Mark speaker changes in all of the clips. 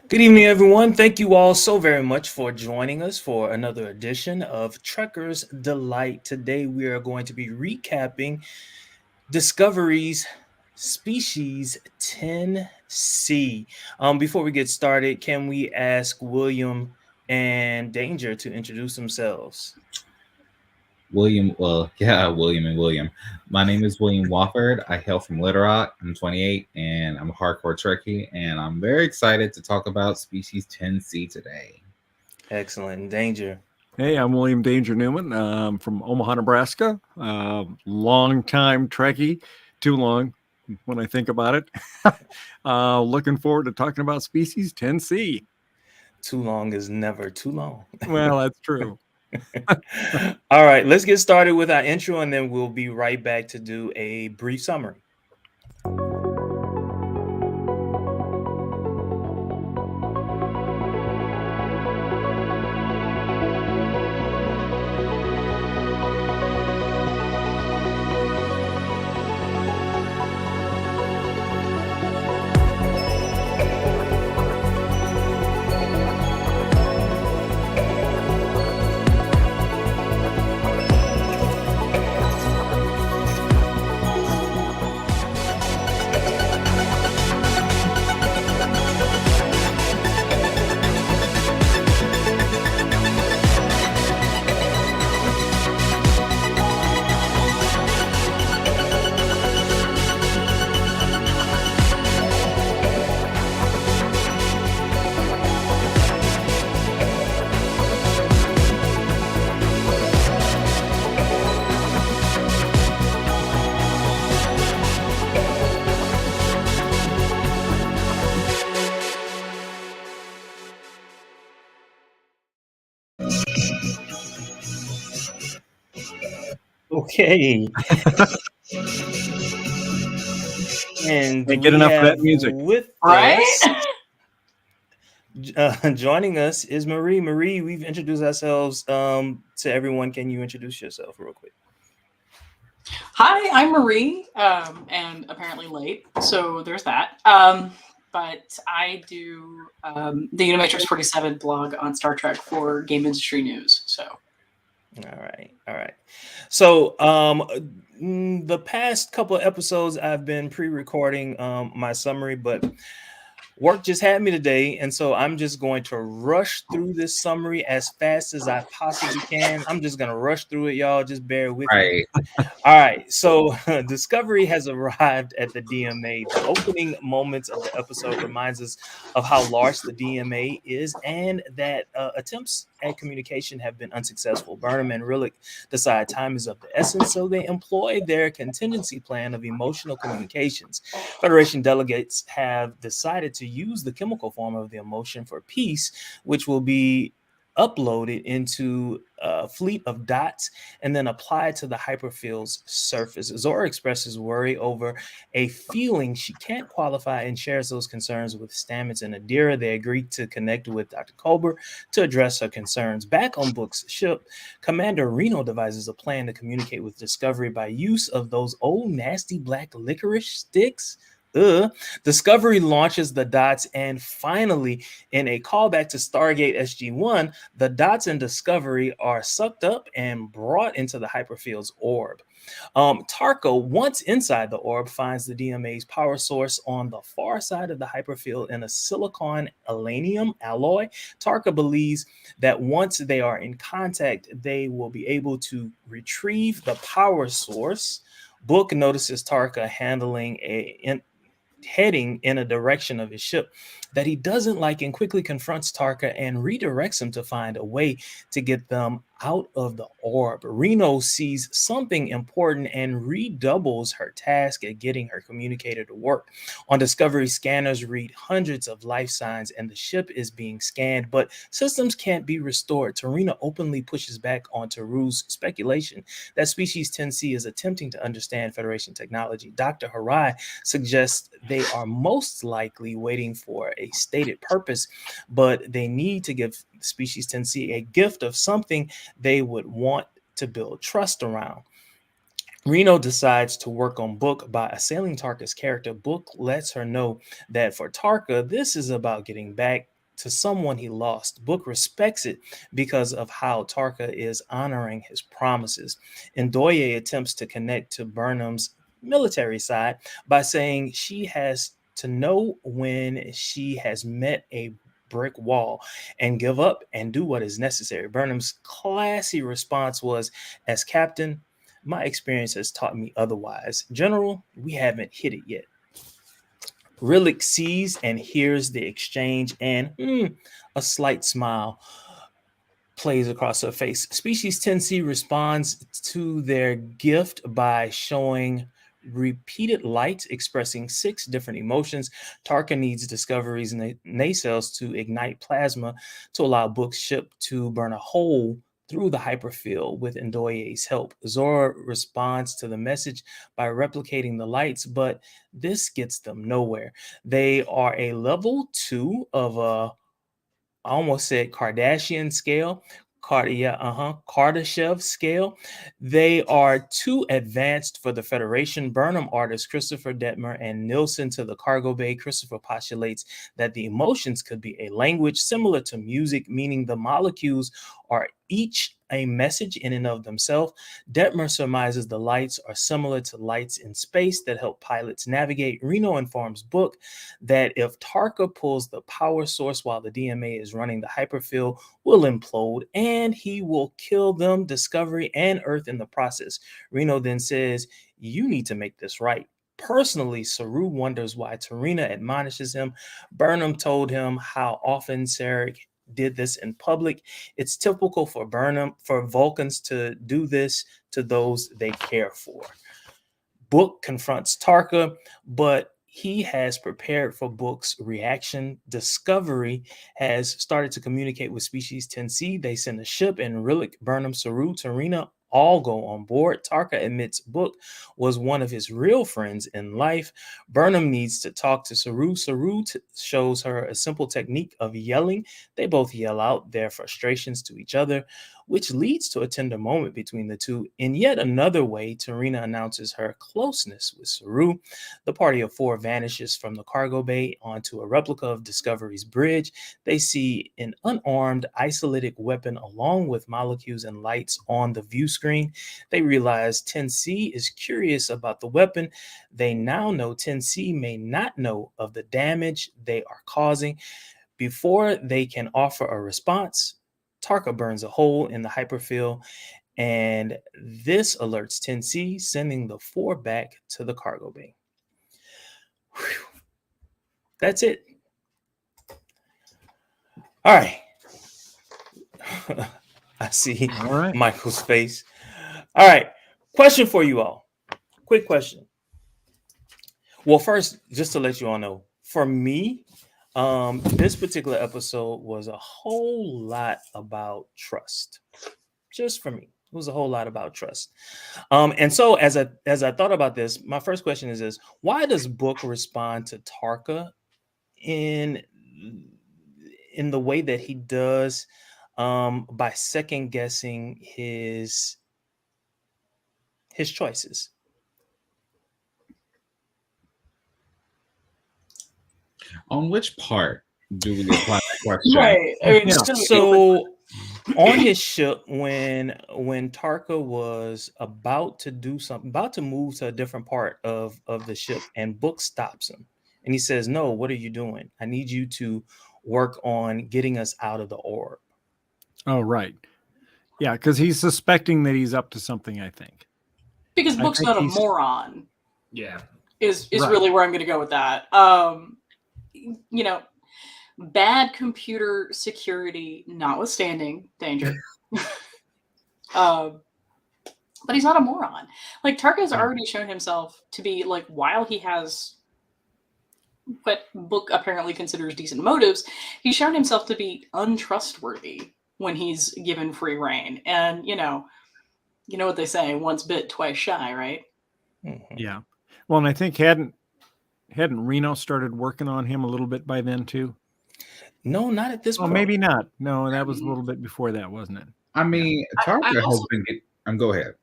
Speaker 1: Good evening, everyone. Thank you all so very much for joining us for another edition of Trekker's Delight. Today, we are going to be recapping Discovery's Species 10C. Before we get started, can we ask William and Danger to introduce themselves?
Speaker 2: William and William. My name is William Wofford. I hail from Little Rock. I'm 28 and I'm a hardcore Trekkie, and I'm very excited to talk about Species 10C today.
Speaker 1: Excellent. Danger.
Speaker 3: Hey, I'm William Danger Newman. I'm from Omaha, Nebraska. Long time Trekkie, too long when I think about it. Looking forward to talking about Species 10C.
Speaker 1: Too long is never too long.
Speaker 3: Well, that's true.
Speaker 1: All right, let's get started with our intro and then we'll be right back to do a brief summary. Okay. And
Speaker 3: Can't
Speaker 1: we
Speaker 3: get enough of that
Speaker 1: have
Speaker 3: music.
Speaker 1: with
Speaker 4: Right?
Speaker 1: joining us is Marie. Marie, we've introduced ourselves to everyone. Can you introduce yourself real quick?
Speaker 4: Hi, I'm Marie, and apparently late, so there's that. But I do the Unimatrix 47 blog on Star Trek for Game Industry News. So,
Speaker 1: All right. So, the past couple of episodes, I've been pre-recording my summary, but work just had me today, and so I'm just going to rush through this summary as fast as I possibly can. I'm just gonna rush through it, y'all. Just bear with me.
Speaker 2: Right.
Speaker 1: All right, so Discovery has arrived at the DMA. The opening moments of the episode reminds us of how large the DMA is and that attempts at communication have been unsuccessful. Burnham and Rillick decide time is of the essence, so they employ their contingency plan of emotional communications. Federation delegates have decided to use the chemical form of the emotion for peace, which will be uploaded into a fleet of dots and then applied to the hyperfield's surface. Zora expresses worry over a feeling she can't qualify and shares those concerns with Stamets and Adira. They agree to connect with Dr. Culber to address her concerns. Back on Book's ship, Commander Reno devises a plan to communicate with Discovery by use of those old nasty black licorice sticks. Discovery launches the dots, and finally, in a callback to Stargate SG-1, the dots in Discovery are sucked up and brought into the hyperfield's orb. Tarka, once inside the orb, finds the DMA's power source on the far side of the hyperfield in a silicon alanium alloy. Tarka believes that once they are in contact, they will be able to retrieve the power source. Book notices Tarka heading in a direction of his ship that he doesn't like and quickly confronts Tarka and redirects him to find a way to get them out of the orb. Reno sees something important and redoubles her task at getting her communicator to work. On Discovery, scanners read hundreds of life signs and the ship is being scanned, but systems can't be restored. Tarina openly pushes back on Taru's speculation that Species 10C is attempting to understand Federation technology. Dr. Harai suggests they are most likely waiting for a stated purpose, but they need to give Species 10C a gift of something they would want to build trust around. Reno decides to work on Book by assailing Tarka's character. Book lets her know that for Tarka, this is about getting back to someone he lost. Book respects it because of how Tarka is honoring his promises. Ndoye attempts to connect to Burnham's military side by saying she has to know when she has met a brick wall and give up and do what is necessary. Burnham's classy response was, as captain, my experience has taught me otherwise. General, we haven't hit it yet. Rillick sees and hears the exchange, and a slight smile plays across her face. Species 10C responds to their gift by showing repeated lights expressing 6 different emotions. Tarka needs Discovery's nacelles to ignite plasma to allow Book's ship to burn a hole through the hyperfield with Ndoye's help. Zora responds to the message by replicating the lights, but this gets them nowhere. They are a level 2 of a, I almost said Kardashian scale, Kardashev scale. They are too advanced for the Federation. Burnham artists Christopher Detmer and Nilsson to the cargo bay. Christopher postulates that the emotions could be a language similar to music, meaning the molecules are each a message in and of themselves. Detmer surmises the lights are similar to lights in space that help pilots navigate. Reno informs Book that if Tarka pulls the power source while the DMA is running, the hyperfield will implode and he will kill them, Discovery, and Earth in the process. Reno then says, you need to make this right. Personally, Saru wonders why Tarina admonishes him. Burnham told him how often Sarek did this in public. It's typical for Vulcans to do this to those they care for. Book confronts Tarka, but he has prepared for Book's reaction. Discovery has started to communicate with Species 10C. They send a ship, and Rillick, Burnham, Saru, Tarina all go on board. Tarka admits Book was one of his real friends in life. Burnham needs to talk to Saru. Saru shows her a simple technique of yelling. They both yell out their frustrations to each other, which leads to a tender moment between the two. In yet another way, Tarina announces her closeness with Saru. The party of 4 vanishes from the cargo bay onto a replica of Discovery's bridge. They see an unarmed, isolated weapon along with molecules and lights on the view screen. They realize 10C is curious about the weapon. They now know 10C may not know of the damage they are causing. Before they can offer a response, Tarka burns a hole in the hyperfield, and this alerts 10C, sending the 4 back to the cargo bay. Whew. That's it. All right. I see Michael's face. All right. Question for you all. Quick question. Well, first, just to let you all know, for me, this particular episode was a whole lot about trust. Just for me, it was a whole lot about trust. And so as I thought about this, my first question is this: why does Book respond to Tarka in the way that he does, by second guessing his choices?
Speaker 2: On which part do we apply that question?
Speaker 4: Right. I mean,
Speaker 1: So on his ship, when Tarka was about to do something, about to move to a different part of the ship, and Book stops him and he says, no, what are you doing? I need you to work on getting us out of the orb.
Speaker 3: Oh, right. Yeah, because he's suspecting that he's up to something, I think.
Speaker 4: Because Book's not a moron.
Speaker 5: Yeah.
Speaker 4: Is really where I'm going to go with that. You know, bad computer security notwithstanding, danger. But he's not a moron. Like, Tarka's already shown himself to be, like, while he has what Book apparently considers decent motives, he's shown himself to be untrustworthy when he's given free reign. And, you know what they say, once bit, twice shy, right?
Speaker 1: Mm-hmm.
Speaker 3: Yeah. Well, and I think hadn't Reno started working on him a little bit by then too?
Speaker 1: No, not at this point.
Speaker 3: Oh, maybe not. No, that was a little bit before that, wasn't it?
Speaker 2: I mean, Tarka has been. Go ahead.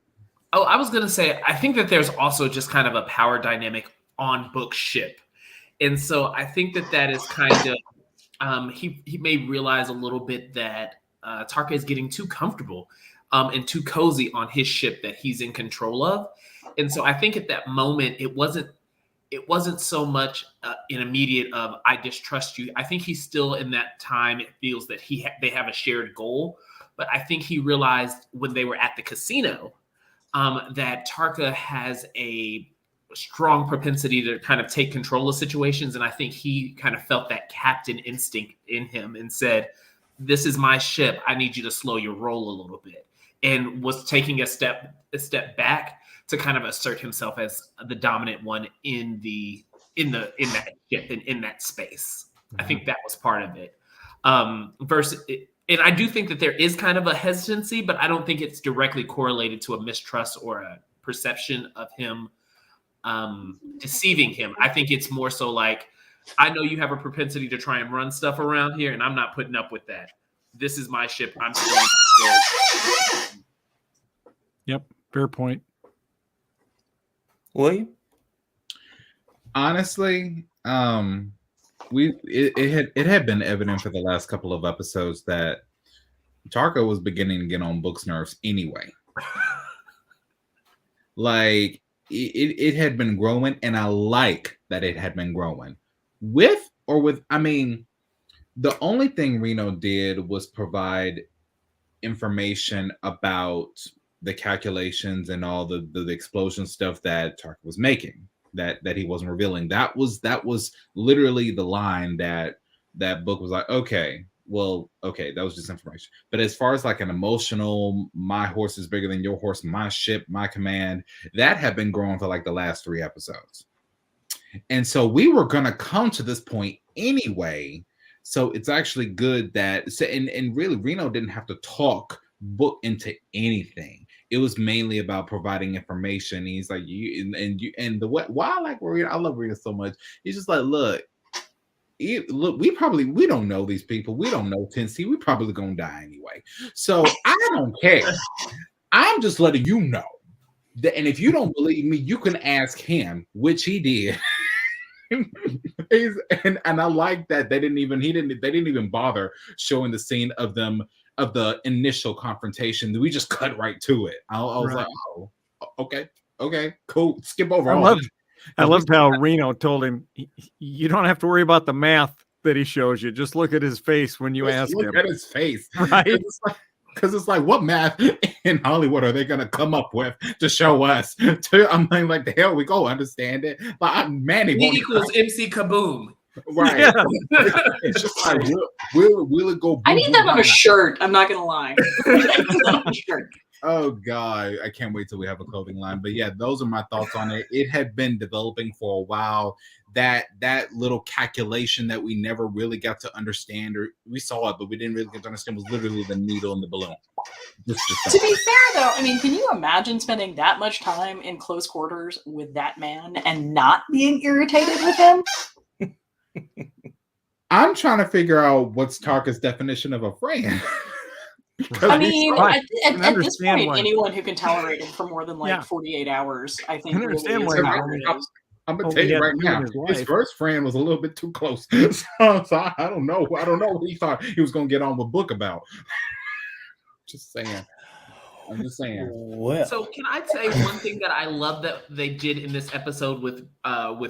Speaker 5: Oh, I was gonna say, I think that there's also just kind of a power dynamic on Book's ship, and so I think that is kind of he may realize a little bit that Tarka is getting too comfortable and too cozy on his ship that he's in control of. And so I think at that moment, it wasn't so much an immediate of I distrust you. I think he's still in that time. It feels that they have a shared goal. But I think he realized when they were at the casino that Tarka has a strong propensity to kind of take control of situations. And I think he kind of felt that captain instinct in him and said, this is my ship. I need you to slow your roll a little bit. And was taking a step back to kind of assert himself as the dominant one in that ship and in that space. Mm-hmm. I think that was part of it. And I do think that there is kind of a hesitancy, but I don't think it's directly correlated to a mistrust or a perception of him deceiving him. I think it's more so like, I know you have a propensity to try and run stuff around here, and I'm not putting up with that. This is my ship. I'm still.
Speaker 3: Yep, fair point.
Speaker 1: William?
Speaker 2: Honestly, it had been evident for the last couple of episodes that Tarka was beginning to get on Book's nerves anyway. Like it had been growing, and I like that it had been growing. I mean, the only thing Reno did was provide information about the calculations and all the explosion stuff that Tarka was making that he wasn't revealing. That was literally the line that Book was like, okay, that was just information. But as far as like an emotional, my horse is bigger than your horse, my ship, my command, that had been growing for like the last 3 episodes. And so we were going to come to this point anyway. So it's actually good that, and really Reno didn't have to talk Book into anything. It was mainly about providing information. He's like, why I like Reno, I love Reno so much. He's just like, look, we don't know these people. We don't know Tennessee. We probably gonna die anyway. So I don't care. I'm just letting you know that, and if you don't believe me, you can ask him, which he did. and I like that they didn't even bother showing the scene of the initial confrontation. We just cut right to it. I was right. Like, oh, okay, cool. Skip over.
Speaker 3: I loved how Reno told him, you don't have to worry about the math that he shows you. Just look at his face when you ask him.
Speaker 2: Look at his face.
Speaker 3: Right.
Speaker 2: Because it's like, what math in Hollywood are they going to come up with to show us? I'm like, the hell we go understand it. But Manny
Speaker 5: equals MC Kaboom.
Speaker 2: Right. Yeah. It's just like, will it go?
Speaker 4: I need that on a shirt. I'm not going to lie.
Speaker 2: Oh God, I can't wait till we have a clothing line. But yeah, those are my thoughts on it. It had been developing for a while. That little calculation that we never really got to understand, or we saw it, but we didn't really get to understand, was literally the needle in the balloon.
Speaker 4: To be fair, though, I mean, can you imagine spending that much time in close quarters with that man and not being irritated with him?
Speaker 2: I'm trying to figure out what's Tarka's definition of a friend.
Speaker 4: I mean, at this point, anyone who can tolerate him for more than 48 hours, I think.
Speaker 2: I'm gonna tell you right now, his first friend was a little bit too close. So I don't know. I don't know what he thought he was gonna get on with Book about. Just saying. I'm just saying.
Speaker 5: Well. So can I say one thing that I love that they did in this episode with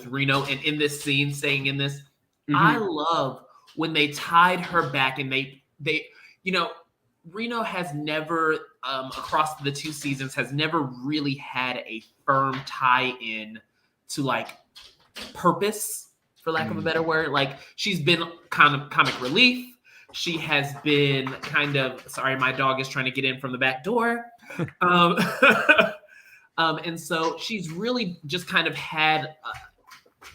Speaker 5: Reno and in this scene, saying in this, I love when they tied her back and they Reno has never across the 2 seasons has never really had a firm tie-in to like purpose, for lack of a better word. Like she's been kind of comic relief. She has been kind of, sorry, my dog is trying to get in from the back door. And so she's really just kind of had,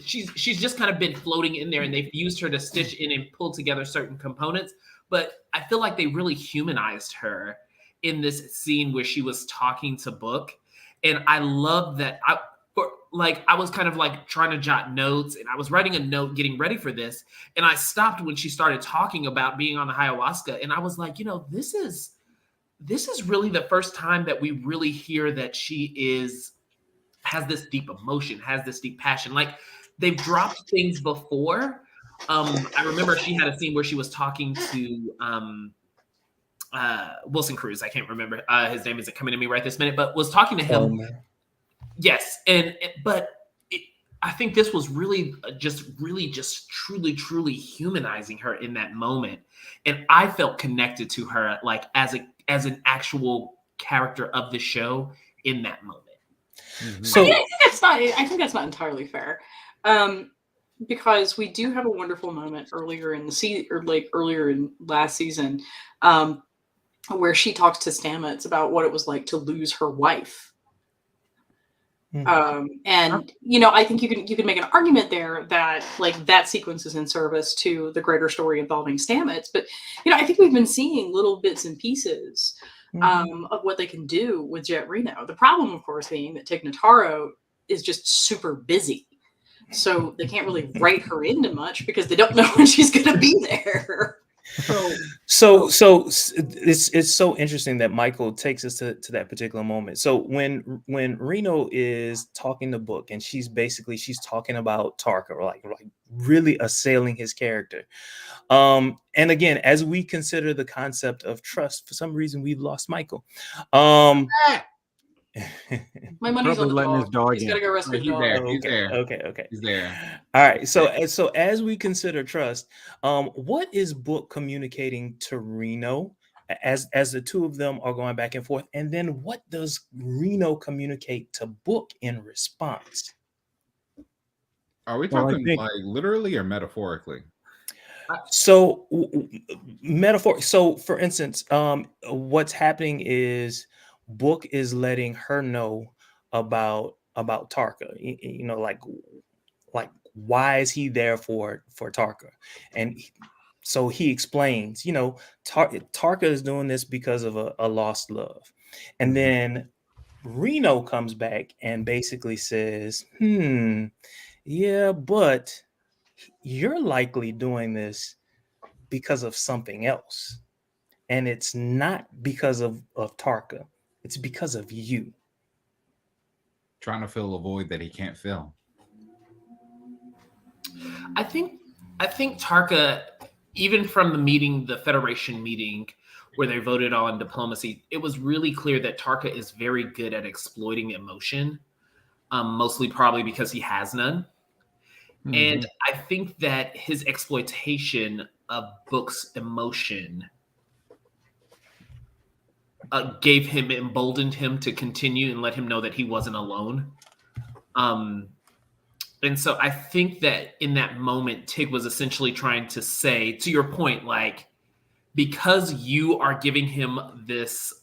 Speaker 5: she's just kind of been floating in there, and they've used her to stitch in and pull together certain components. But I feel like they really humanized her in this scene where she was talking to Book. And I love that. I was kind of like trying to jot notes, and I was writing a note getting ready for this. And I stopped when she started talking about being on the ayahuasca. And I was like, this is really the first time that we really hear that she has this deep emotion, has this deep passion. Like they've dropped things before, I remember she had a scene where she was talking to Wilson Cruz. I can't remember his name isn't coming to me right this minute, but was talking to him. Yes, but I think this was really just truly humanizing her in that moment, and I felt connected to her like as an actual character of the show in that moment.
Speaker 1: So
Speaker 4: I think that's not entirely fair, because we do have a wonderful moment earlier in earlier in last season, where she talks to Stamets about what it was like to lose her wife. And I think you can make an argument there that like that sequence is in service to the greater story involving Stamets, but I think we've been seeing little bits and pieces of what they can do with Jet Reno. The problem, of course, being that Tig Notaro is just super busy, so they can't really write her into much because they don't know when she's going to be there.
Speaker 1: So it's so interesting that Michael takes us to that particular moment. So when Reno is talking the book and she's talking about Tarka, like really assailing his character. And again, as we consider the concept of trust, for some reason we've lost Michael.
Speaker 4: My money's on the
Speaker 3: letting his dog
Speaker 4: He's
Speaker 3: in.
Speaker 4: got to go rescue his dog.
Speaker 2: He's there.
Speaker 1: Okay.
Speaker 2: He's there.
Speaker 1: All right. So as we consider trust, what is Book communicating to Reno as the two of them are going back and forth? And then what does Reno communicate to Book in response?
Speaker 2: Are we
Speaker 3: Well, I
Speaker 2: talking
Speaker 3: think-
Speaker 2: like literally or metaphorically?
Speaker 1: So metaphor. So for instance, what's happening is Book is letting her know about Tarka. Like why is he there for Tarka? And so he explains, Tarka is doing this because of a lost love. And then Reno comes back and basically says, yeah, but you're likely doing this because of something else. And it's not because of Tarka. It's because of you.
Speaker 2: Trying to fill a void that he can't fill.
Speaker 5: I think Tarka, even from the Federation meeting where they voted on diplomacy, it was really clear that Tarka is very good at exploiting emotion, mostly probably because he has none.
Speaker 3: Mm-hmm.
Speaker 5: And I think that his exploitation of Book's emotion emboldened him to continue and let him know that he wasn't alone. And so I think that in that moment, Tig was essentially trying to say, to your point, like, because you are giving him this,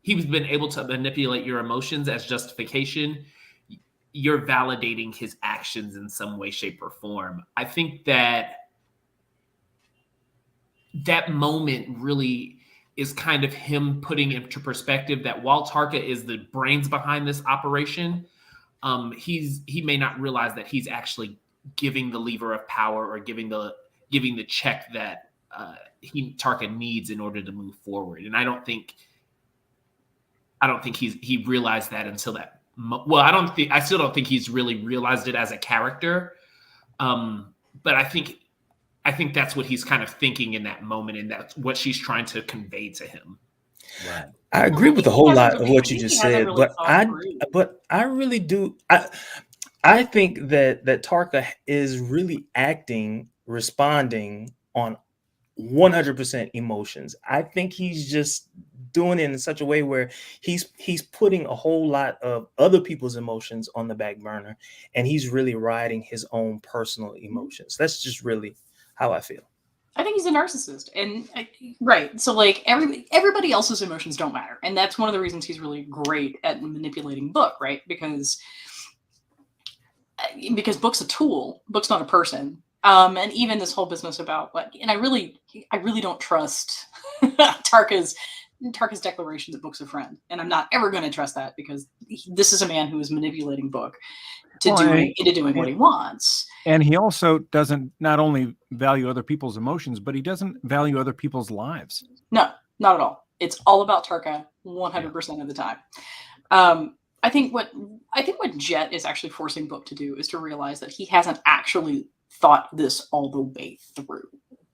Speaker 5: he's been able to manipulate your emotions as justification, you're validating his actions in some way, shape, or form. I think that moment really is kind of him putting into perspective that while Tarka is the brains behind this operation, he may not realize that he's actually giving the lever of power or giving the check that Tarka needs in order to move forward. And I don't think he realized that until that. I still don't think he's really realized it as a character. But I think that's what he's kind of thinking in that moment, and that's what she's trying to convey to him.
Speaker 2: Right.
Speaker 1: I agree with a whole lot of what you
Speaker 4: I think
Speaker 1: just
Speaker 4: he hasn't
Speaker 1: said,
Speaker 4: really
Speaker 1: but
Speaker 4: thought
Speaker 1: I really do. I think that Tarka is really responding on 100% emotions. I think he's just doing it in such a way where he's putting a whole lot of other people's emotions on the back burner, and he's really riding his own personal emotions. That's just really how I feel.
Speaker 4: I think he's a narcissist, and right. So like everybody else's emotions don't matter, and that's one of the reasons he's really great at manipulating Book, right? Because Book's a tool. Book's not a person. And even this whole business about and I really don't trust Tarka's declaration that Book's a friend, and I'm not ever going to trust that because this is a man who is manipulating Book into doing what he wants.
Speaker 3: And he also doesn't not only value other people's emotions, but he doesn't value other people's lives.
Speaker 4: No, not at all. It's all about Tarka 100% of the time. I think what Jet is actually forcing Book to do is to realize that he hasn't actually thought this all the way through,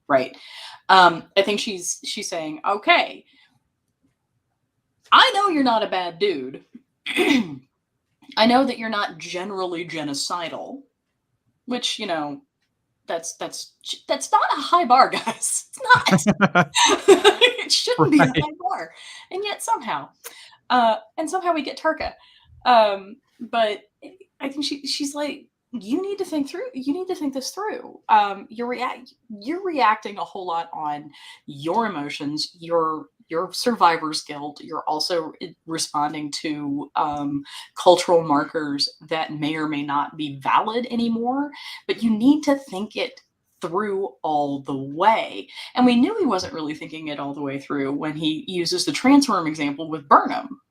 Speaker 4: right? I think she's saying, okay, I know you're not a bad dude. I know that you're not generally genocidal, which, you know, that's not a high bar, guys. It's not. It shouldn't be a high bar, and yet somehow we get Tarka. But I think she's like, you need to think through. You need to think this through. You're reacting a whole lot on your emotions, your survivor's guilt. You're also responding to cultural markers that may or may not be valid anymore. But you need to think it through all the way. And we knew he wasn't really thinking it all the way through when he uses the transform example with Burnham,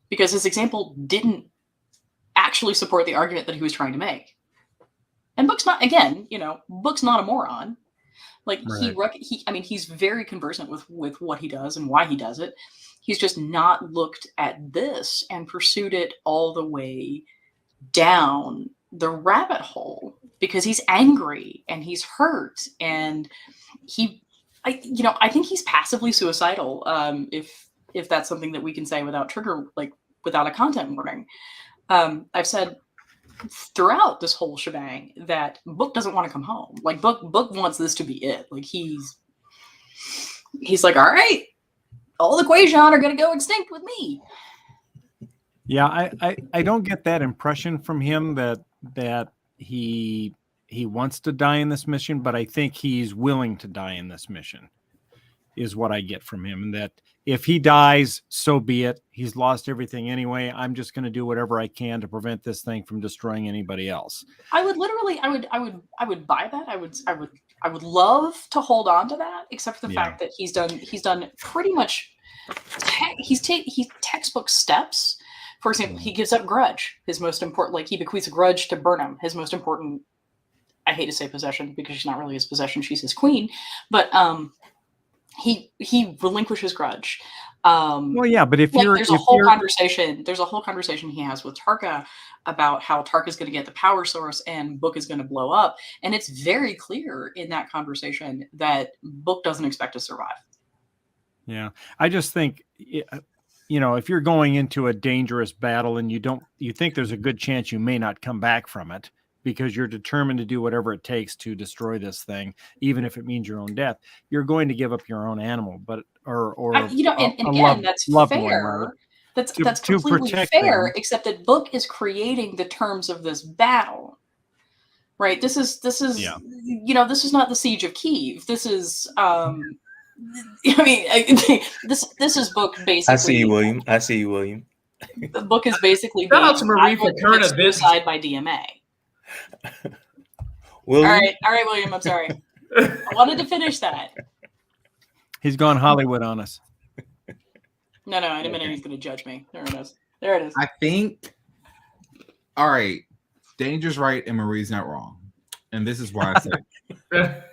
Speaker 4: because his example didn't actually support the argument that he was trying to make. And Book's not, again, you know, Book's not a moron. Like, right. He's very conversant with what he does and why he does it. He's just not looked at this and pursued it all the way down the rabbit hole, because he's angry and he's hurt, and I think he's passively suicidal. If that's something that we can say without without a content warning. I've said throughout this whole shebang that Book doesn't want to come home. Like, Book wants this to be it. Like, he's like, all right, all the Quajon are going to go extinct with me.
Speaker 3: Yeah, I don't get that impression from him that he wants to die in this mission, but I think he's willing to die in this mission, is what I get from him. And that if he dies, so be it. He's lost everything anyway. I'm just going to do whatever I can to prevent this thing from destroying anybody else. I would
Speaker 4: buy that. I would love to hold on to that, except for the fact that he's done pretty much he's textbook steps. For example, he gives up Grudge, his most important, like, he bequeaths Grudge to Burnham, his most important, I hate to say possession because she's not really his possession, she's his queen, but he relinquishes Grudge.
Speaker 3: Well, yeah, but
Speaker 4: there's a whole conversation he has with Tarka about how Tarka's going to get the power source and Book is going to blow up, and it's very clear in that conversation that Book doesn't expect to survive.
Speaker 3: Yeah, I just think, you know, if you're going into a dangerous battle and you think there's a good chance you may not come back from it, because you're determined to do whatever it takes to destroy this thing, even if it means your own death, you're going to give up your own animal,
Speaker 4: that's fair. One, right? That's completely fair, them. Except that Book is creating the terms of this battle, right? This is you know, this is not the Siege of Kiev. This is this is Book basically.
Speaker 1: I see you, William.
Speaker 4: The Book is basically
Speaker 5: shout out to Marie for current events
Speaker 4: suicide by DMA. All right, William. I'm sorry. I wanted to finish that.
Speaker 3: He's gone Hollywood on us.
Speaker 4: No, in a minute he's going to judge me. There it is.
Speaker 2: I think. All right, Danger's right and Marie's not wrong, and this is why I said.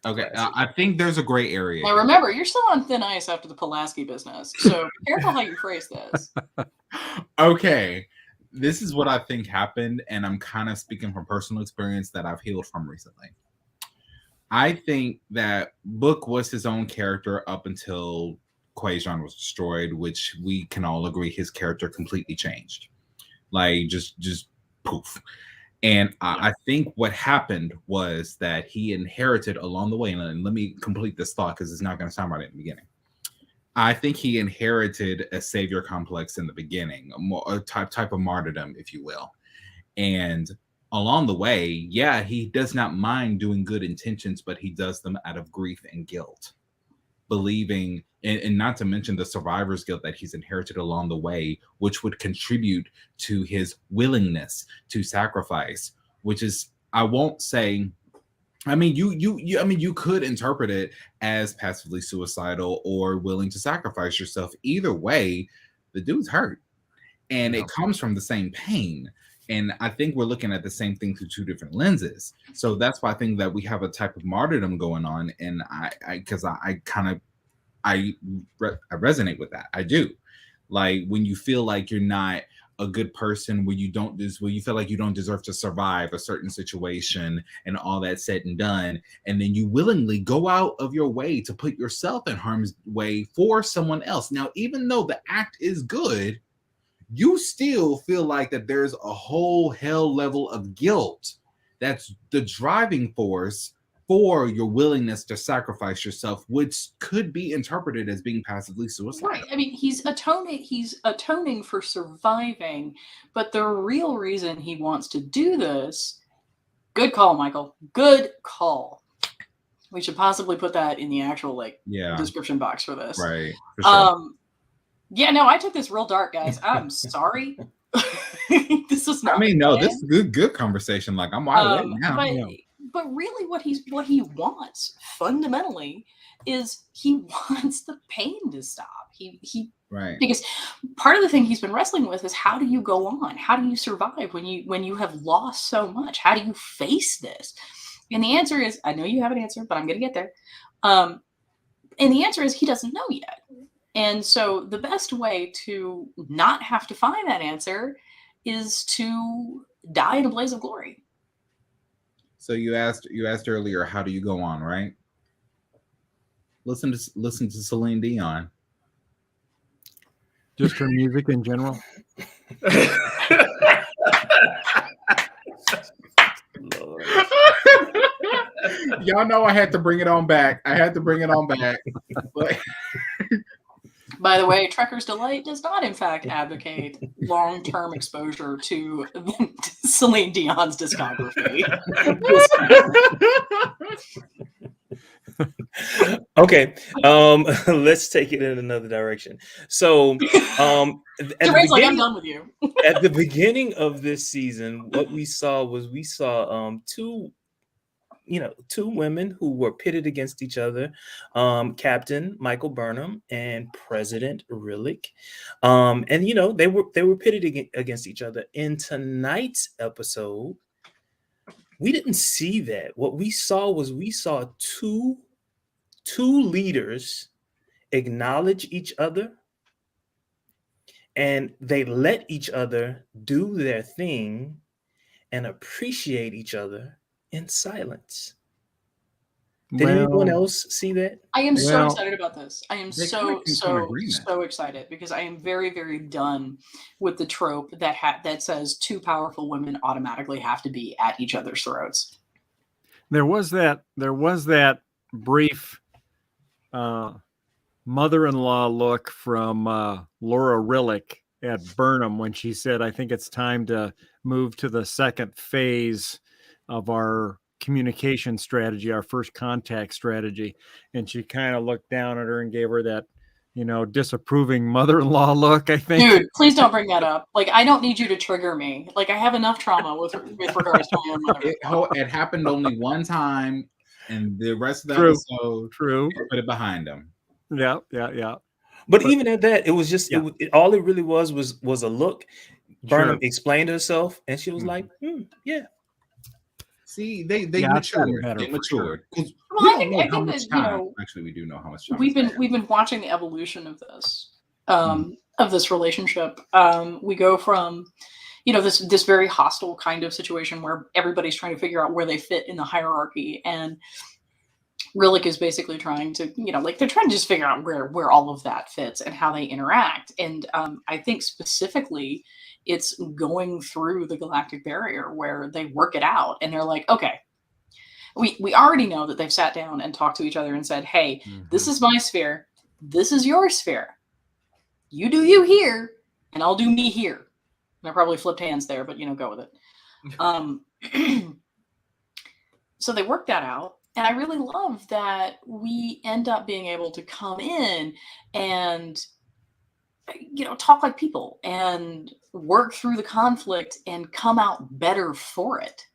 Speaker 2: Okay, I think there's a gray area.
Speaker 4: Now remember, you're still on thin ice after the Pulaski business, so be careful how you phrase this.
Speaker 2: Okay. This is what I think happened, and I'm kind of speaking from personal experience that I've healed from recently. I think that Book was his own character up until Quajon was destroyed, which we can all agree his character completely changed. Like, just poof. And I think what happened was that he inherited along the way, and let me complete this thought because it's not going to sound right in the beginning. I think he inherited a savior complex in the beginning, a type of martyrdom, if you will. And along the way, yeah, he does not mind doing good intentions, but he does them out of grief and guilt. Believing, and not to mention the survivor's guilt that he's inherited along the way, which would contribute to his willingness to sacrifice, which is, I won't say, I mean, you could interpret it as passively suicidal or willing to sacrifice yourself. Either way, the dude's hurt, and it comes from the same pain. And I think we're looking at the same thing through two different lenses. So that's why I think that we have a type of martyrdom going on. And I resonate with that. I do. Like, when you feel like you're not a good person, where you feel like you don't deserve to survive a certain situation and all that said and done, and then you willingly go out of your way to put yourself in harm's way for someone else. Now, even though the act is good, you still feel like that there's a whole hell level of guilt that's the driving force for your willingness to sacrifice yourself, which could be interpreted as being passively suicidal.
Speaker 4: Right. I mean, he's atoning for surviving, but the real reason he wants to do this, good call, Michael. Good call. We should possibly put that in the actual description box for this.
Speaker 2: Right. For sure.
Speaker 4: Yeah, no, I took this real dark, guys. I'm sorry. This is not.
Speaker 2: I mean, no, this is good conversation. Like, I'm wide awake now.
Speaker 4: But really, what he wants fundamentally is he wants the pain to stop. He
Speaker 2: right.
Speaker 4: Because part of the thing he's been wrestling with is, how do you go on? How do you survive when you have lost so much? How do you face this? And the answer is, I know you have an answer, but I'm going to get there. And the answer is, he doesn't know yet. And so the best way to not have to find that answer is to die in a blaze of glory.
Speaker 2: So you asked earlier, how do you go on, right? Listen to Celine Dion.
Speaker 3: Just her music in general.
Speaker 1: Lord.
Speaker 2: Y'all know I had to bring it on back. But
Speaker 4: by the way, Trekker's Delight does not, in fact, advocate long-term exposure to Celine Dion's discography.
Speaker 1: Okay, let's take it in another direction. So,
Speaker 4: I'm done with you.
Speaker 1: At the beginning of this season, what we saw two women who were pitted against each other, Captain Michael Burnham and President Rillick, and they were pitted against each other. In tonight's episode, we didn't see that. What we saw two leaders acknowledge each other, and they let each other do their thing and appreciate each other in silence. Did anyone else see that?
Speaker 4: I am so excited about this. I am so excited, because I am very, very done with the trope that says two powerful women automatically have to be at each other's throats.
Speaker 3: There was that brief mother-in-law look from Laura Rillick at Burnham when she said, "I think it's time to move to the second phase of our communication strategy, our first contact strategy." And she kind of looked down at her and gave her that, disapproving mother-in-law look, I think.
Speaker 4: Dude, please don't bring that up. Like, I don't need you to trigger me. Like, I have enough trauma with regards to my own mother-in-law.
Speaker 2: It happened only one time, and the rest of the episode, put it behind them.
Speaker 3: Yeah.
Speaker 1: But even at that, it was just all it really was a look. Burnham explained herself, and she was like, "Yeah."
Speaker 2: See, they matured. They matured.
Speaker 4: Well, I think that,
Speaker 2: actually, we do know how much
Speaker 4: time. We've been watching the evolution of this relationship. We go from this very hostile kind of situation where everybody's trying to figure out where they fit in the hierarchy, and Rillick is basically trying to, they're trying to just figure out where all of that fits and how they interact. And I think specifically, it's going through the galactic barrier where they work it out, and they're like, okay, we already know that they've sat down and talked to each other and said, hey, this is my sphere, this is your sphere, you do you here, and I'll do me here. And I probably flipped hands there, but go with it. So they work that out, and I really love that we end up being able to come in and talk like people and work through the conflict and come out better for it.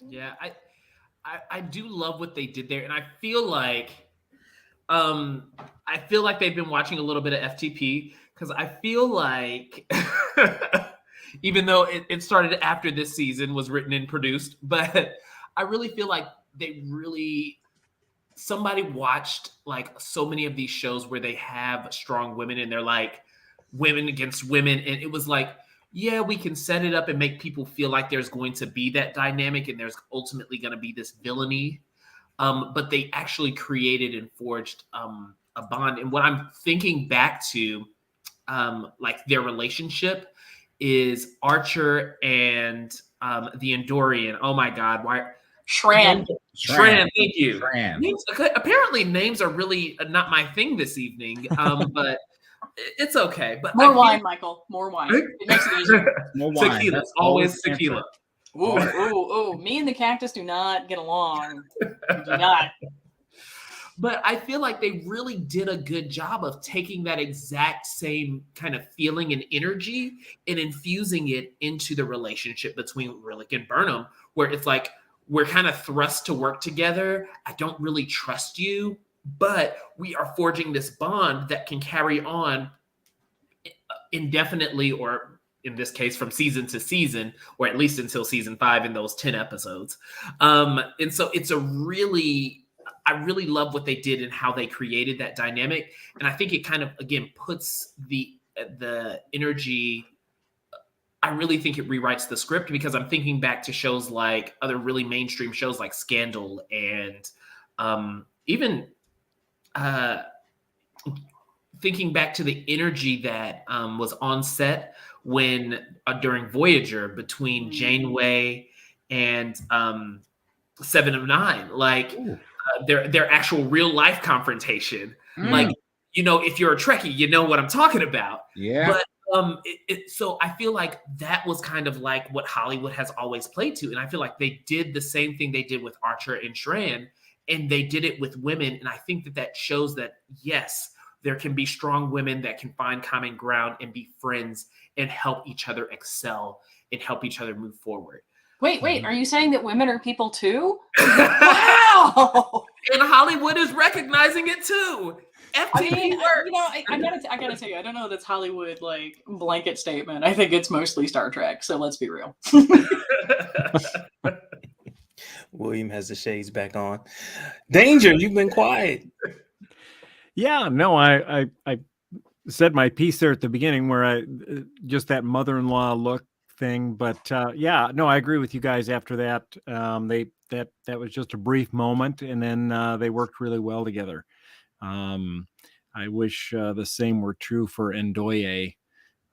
Speaker 5: Yeah, I do love what they did there, and I feel like they've been watching a little bit of FTP, because I feel like even though it started after this season was written and produced, but I really feel like somebody watched like so many of these shows where they have strong women, and they're like, women against women, and it was like, yeah, we can set it up and make people feel like there's going to be that dynamic and there's ultimately going to be this villainy. But they actually created and forged a bond. And what I'm thinking back to, like their relationship, is Archer and the Andorian. Oh my God, why?
Speaker 4: Shran.
Speaker 5: Shran, thank you.
Speaker 2: Shran.
Speaker 5: Names, apparently, names are really not my thing this evening, but it's okay. But
Speaker 4: More wine, Michael. More wine. It makes it easier.
Speaker 2: More wine.
Speaker 5: Tequila,
Speaker 2: That's
Speaker 5: always
Speaker 2: the answer.
Speaker 5: tequila.
Speaker 4: Ooh, ooh, ooh. Me and the cactus do not get along. We do not.
Speaker 5: But I feel like they really did a good job of taking that exact same kind of feeling and energy and infusing it into the relationship between Rillick and Burnham, where it's like, we're kind of thrust to work together. I don't really trust you, but we are forging this bond that can carry on indefinitely, or in this case, from season to season, or at least until season 5 in those 10 episodes. And so it's I really love what they did and how they created that dynamic. And I think it kind of, again, puts the energy. I really think it rewrites the script, because I'm thinking back to shows like other really mainstream shows like Scandal, and even thinking back to the energy that was on set when during Voyager between Janeway and Seven of Nine, like their actual real life confrontation. Like, you know, if you're a Trekkie, you know what I'm talking about.
Speaker 2: Yeah.
Speaker 5: But so I feel like that was kind of like what Hollywood has always played to. And I feel like they did the same thing they did with Archer and Shran, and they did it with women. And I think that shows that, yes, there can be strong women that can find common ground and be friends and help each other excel and help each other move forward.
Speaker 4: Wait, are you saying that women are people too? Wow!
Speaker 5: And Hollywood is recognizing it too.
Speaker 4: I mean,
Speaker 5: works.
Speaker 4: you know, I gotta tell you, I don't know if that's Hollywood like blanket statement. I think it's mostly Star Trek. So let's be real.
Speaker 1: William has the shades back on. Danger, you've been quiet.
Speaker 3: Yeah, no, I said my piece there at the beginning where I just that mother-in-law look thing, but yeah, no, I agree with you guys. After that, that was just a brief moment, and then they worked really well together. I wish the same were true for Ndoye,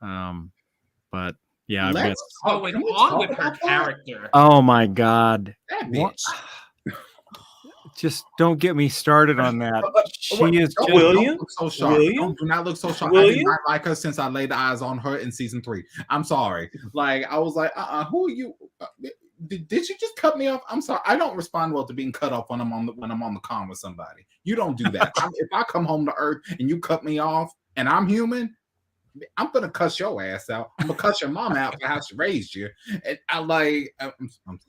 Speaker 3: but yeah, I've got.
Speaker 5: What's going on with her character?
Speaker 3: Oh my God!
Speaker 2: That
Speaker 3: What?
Speaker 2: bitch.
Speaker 3: Just don't get me started on that. She is
Speaker 2: Don't
Speaker 3: just,
Speaker 1: William?
Speaker 2: look so sharp.
Speaker 1: William?
Speaker 2: Do not look so sharp. I
Speaker 1: William?
Speaker 2: did not like her since I laid eyes on her in season 3. I'm sorry. Like, I was like, who are you? Did you just cut me off? I'm sorry. I don't respond well to being cut off when I'm on the con with somebody. You don't do that. If I come home to Earth and you cut me off and I'm human, I'm gonna cuss your ass out. I'm gonna cuss your mom out for how she raised you. And let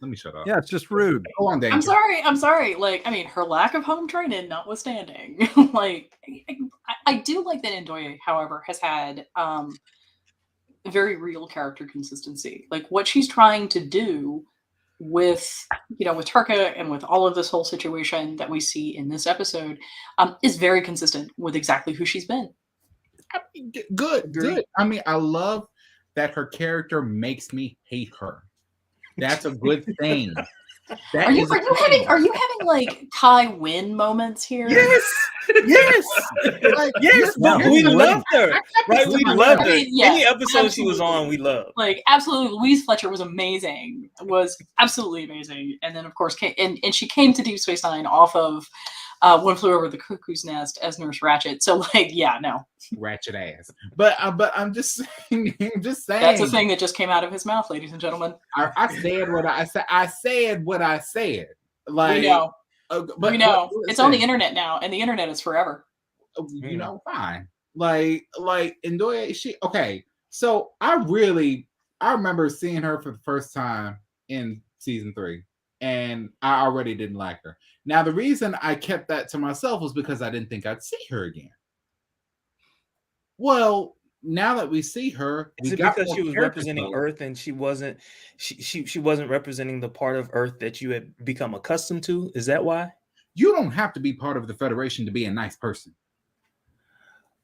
Speaker 2: me shut up.
Speaker 3: yeah, it's just rude.
Speaker 2: Go on, Danger.
Speaker 4: I'm sorry. Like, I mean, her lack of home training notwithstanding, like, I do like that Ndoye, however, has had very real character consistency. Like what she's trying to do with, you know, with Turka and with all of this whole situation that we see in this episode, is very consistent with exactly who she's been.
Speaker 2: Good. I mean, I love that her character makes me hate her. That's a good thing.
Speaker 4: Are you having like Kai Wynn moments here?
Speaker 1: Yes.
Speaker 2: Like,
Speaker 1: Yes,
Speaker 3: Yeah,
Speaker 1: but we
Speaker 3: who
Speaker 1: loved her. Right? We loved her.
Speaker 4: I mean, yeah,
Speaker 1: Any episode she was
Speaker 4: absolutely.
Speaker 1: on, we loved.
Speaker 4: Like absolutely, Louise Fletcher was amazing. Was absolutely amazing. And then of course, and she came to Deep Space Nine off of One Flew Over the Cuckoo's Nest as Nurse Ratched. So like, yeah, no,
Speaker 2: ratchet ass. But I'm just saying.
Speaker 4: that's a thing that just came out of his mouth, ladies and gentlemen.
Speaker 2: I said what I said. I said what I said. Like,
Speaker 4: We know.
Speaker 2: but
Speaker 4: We know.
Speaker 2: but
Speaker 4: It's on the
Speaker 2: listen,
Speaker 4: internet now, and the internet is forever.
Speaker 2: you know, fine. Like Ndoye, she okay. So I remember seeing her for the first time in season 3, and I already didn't like her. Now the reason I kept that to myself was because I didn't think I'd see her again. Well, now that we see her,
Speaker 1: Is
Speaker 2: we
Speaker 1: it
Speaker 2: got
Speaker 1: because
Speaker 2: more
Speaker 1: she was
Speaker 2: character
Speaker 1: representing
Speaker 2: development.
Speaker 1: Earth and she wasn't representing the part of Earth that you had become accustomed to? Is that why?
Speaker 2: You don't have to be part of the Federation to be a nice person.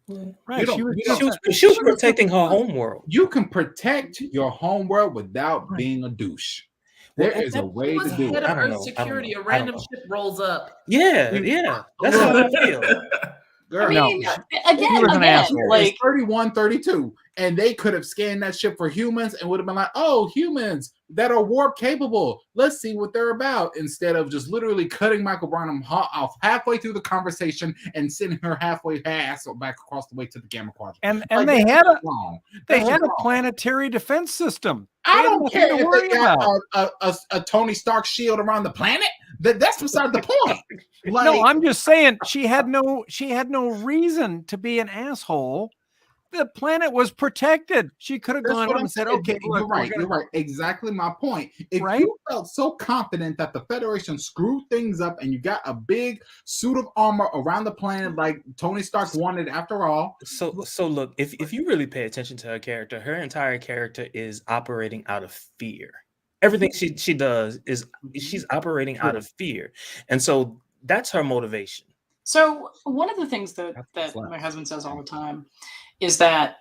Speaker 1: Right.
Speaker 2: You don't-
Speaker 3: She was
Speaker 2: you
Speaker 3: just
Speaker 2: don't-
Speaker 1: She was protecting her home world.
Speaker 2: You can protect your home world without being a douche.
Speaker 1: Well,
Speaker 2: There
Speaker 1: at
Speaker 2: is
Speaker 1: that
Speaker 2: a
Speaker 5: He
Speaker 2: way
Speaker 5: was
Speaker 2: to do
Speaker 5: head
Speaker 2: it.
Speaker 5: of
Speaker 1: I don't
Speaker 5: Earth
Speaker 1: know.
Speaker 5: security. A
Speaker 1: I don't
Speaker 5: random
Speaker 1: know.
Speaker 5: ship rolls up.
Speaker 1: Yeah. That's how I feel.
Speaker 4: I
Speaker 2: Girl,
Speaker 4: mean,
Speaker 3: No,
Speaker 4: again,
Speaker 3: he was an
Speaker 4: again,
Speaker 3: asshole.
Speaker 4: like
Speaker 2: it's 3132, and they could have scanned that ship for humans and would have been like, oh, humans that are warp capable. Let's see what they're about. Instead of just literally cutting Michael Burnham off halfway through the conversation and sending her halfway ass back across the way to the Gamma Quadrant.
Speaker 3: and
Speaker 2: Like,
Speaker 3: they
Speaker 2: that's
Speaker 3: had
Speaker 2: just
Speaker 3: a
Speaker 2: wrong.
Speaker 3: they
Speaker 2: That's
Speaker 3: had
Speaker 2: just
Speaker 3: a
Speaker 2: wrong.
Speaker 3: planetary defense system. They
Speaker 2: I
Speaker 3: had
Speaker 2: don't
Speaker 3: nothing
Speaker 2: care
Speaker 3: to
Speaker 2: if
Speaker 3: worry
Speaker 2: they got
Speaker 3: about.
Speaker 2: a Tony Stark shield around the planet. That's beside the point. Like,
Speaker 3: No, I'm just saying she had no reason to be an asshole. The planet was protected. She could have
Speaker 2: that's
Speaker 3: gone
Speaker 2: what
Speaker 3: up
Speaker 2: I'm
Speaker 3: and said,
Speaker 2: saying.
Speaker 3: "Okay,
Speaker 2: You're
Speaker 3: look, we're
Speaker 2: right.
Speaker 3: gonna."
Speaker 2: You're right. Exactly my point. If
Speaker 3: Right?
Speaker 2: you felt so confident that the Federation screwed things up and you got a big suit of armor around the planet like Tony Stark wanted after all,
Speaker 1: So look, if you really pay attention to her entire character is operating out of fear. Everything she does is she's operating out of fear. And so that's her motivation.
Speaker 4: so. One of the things that my husband says all the time is that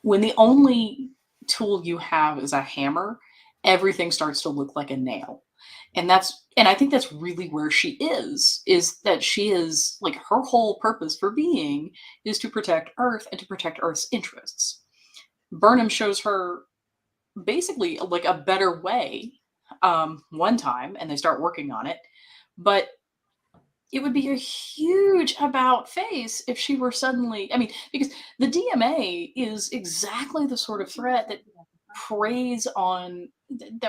Speaker 4: when the only tool you have is a hammer, everything starts to look like a nail. And I think that's really where she is that she is like her whole purpose for being is to protect Earth and to protect Earth's interests. Burnham shows her basically like a better way one time, and they start working on it. But it would be a huge about face if she were suddenly, I mean, because the DMA is exactly the sort of threat that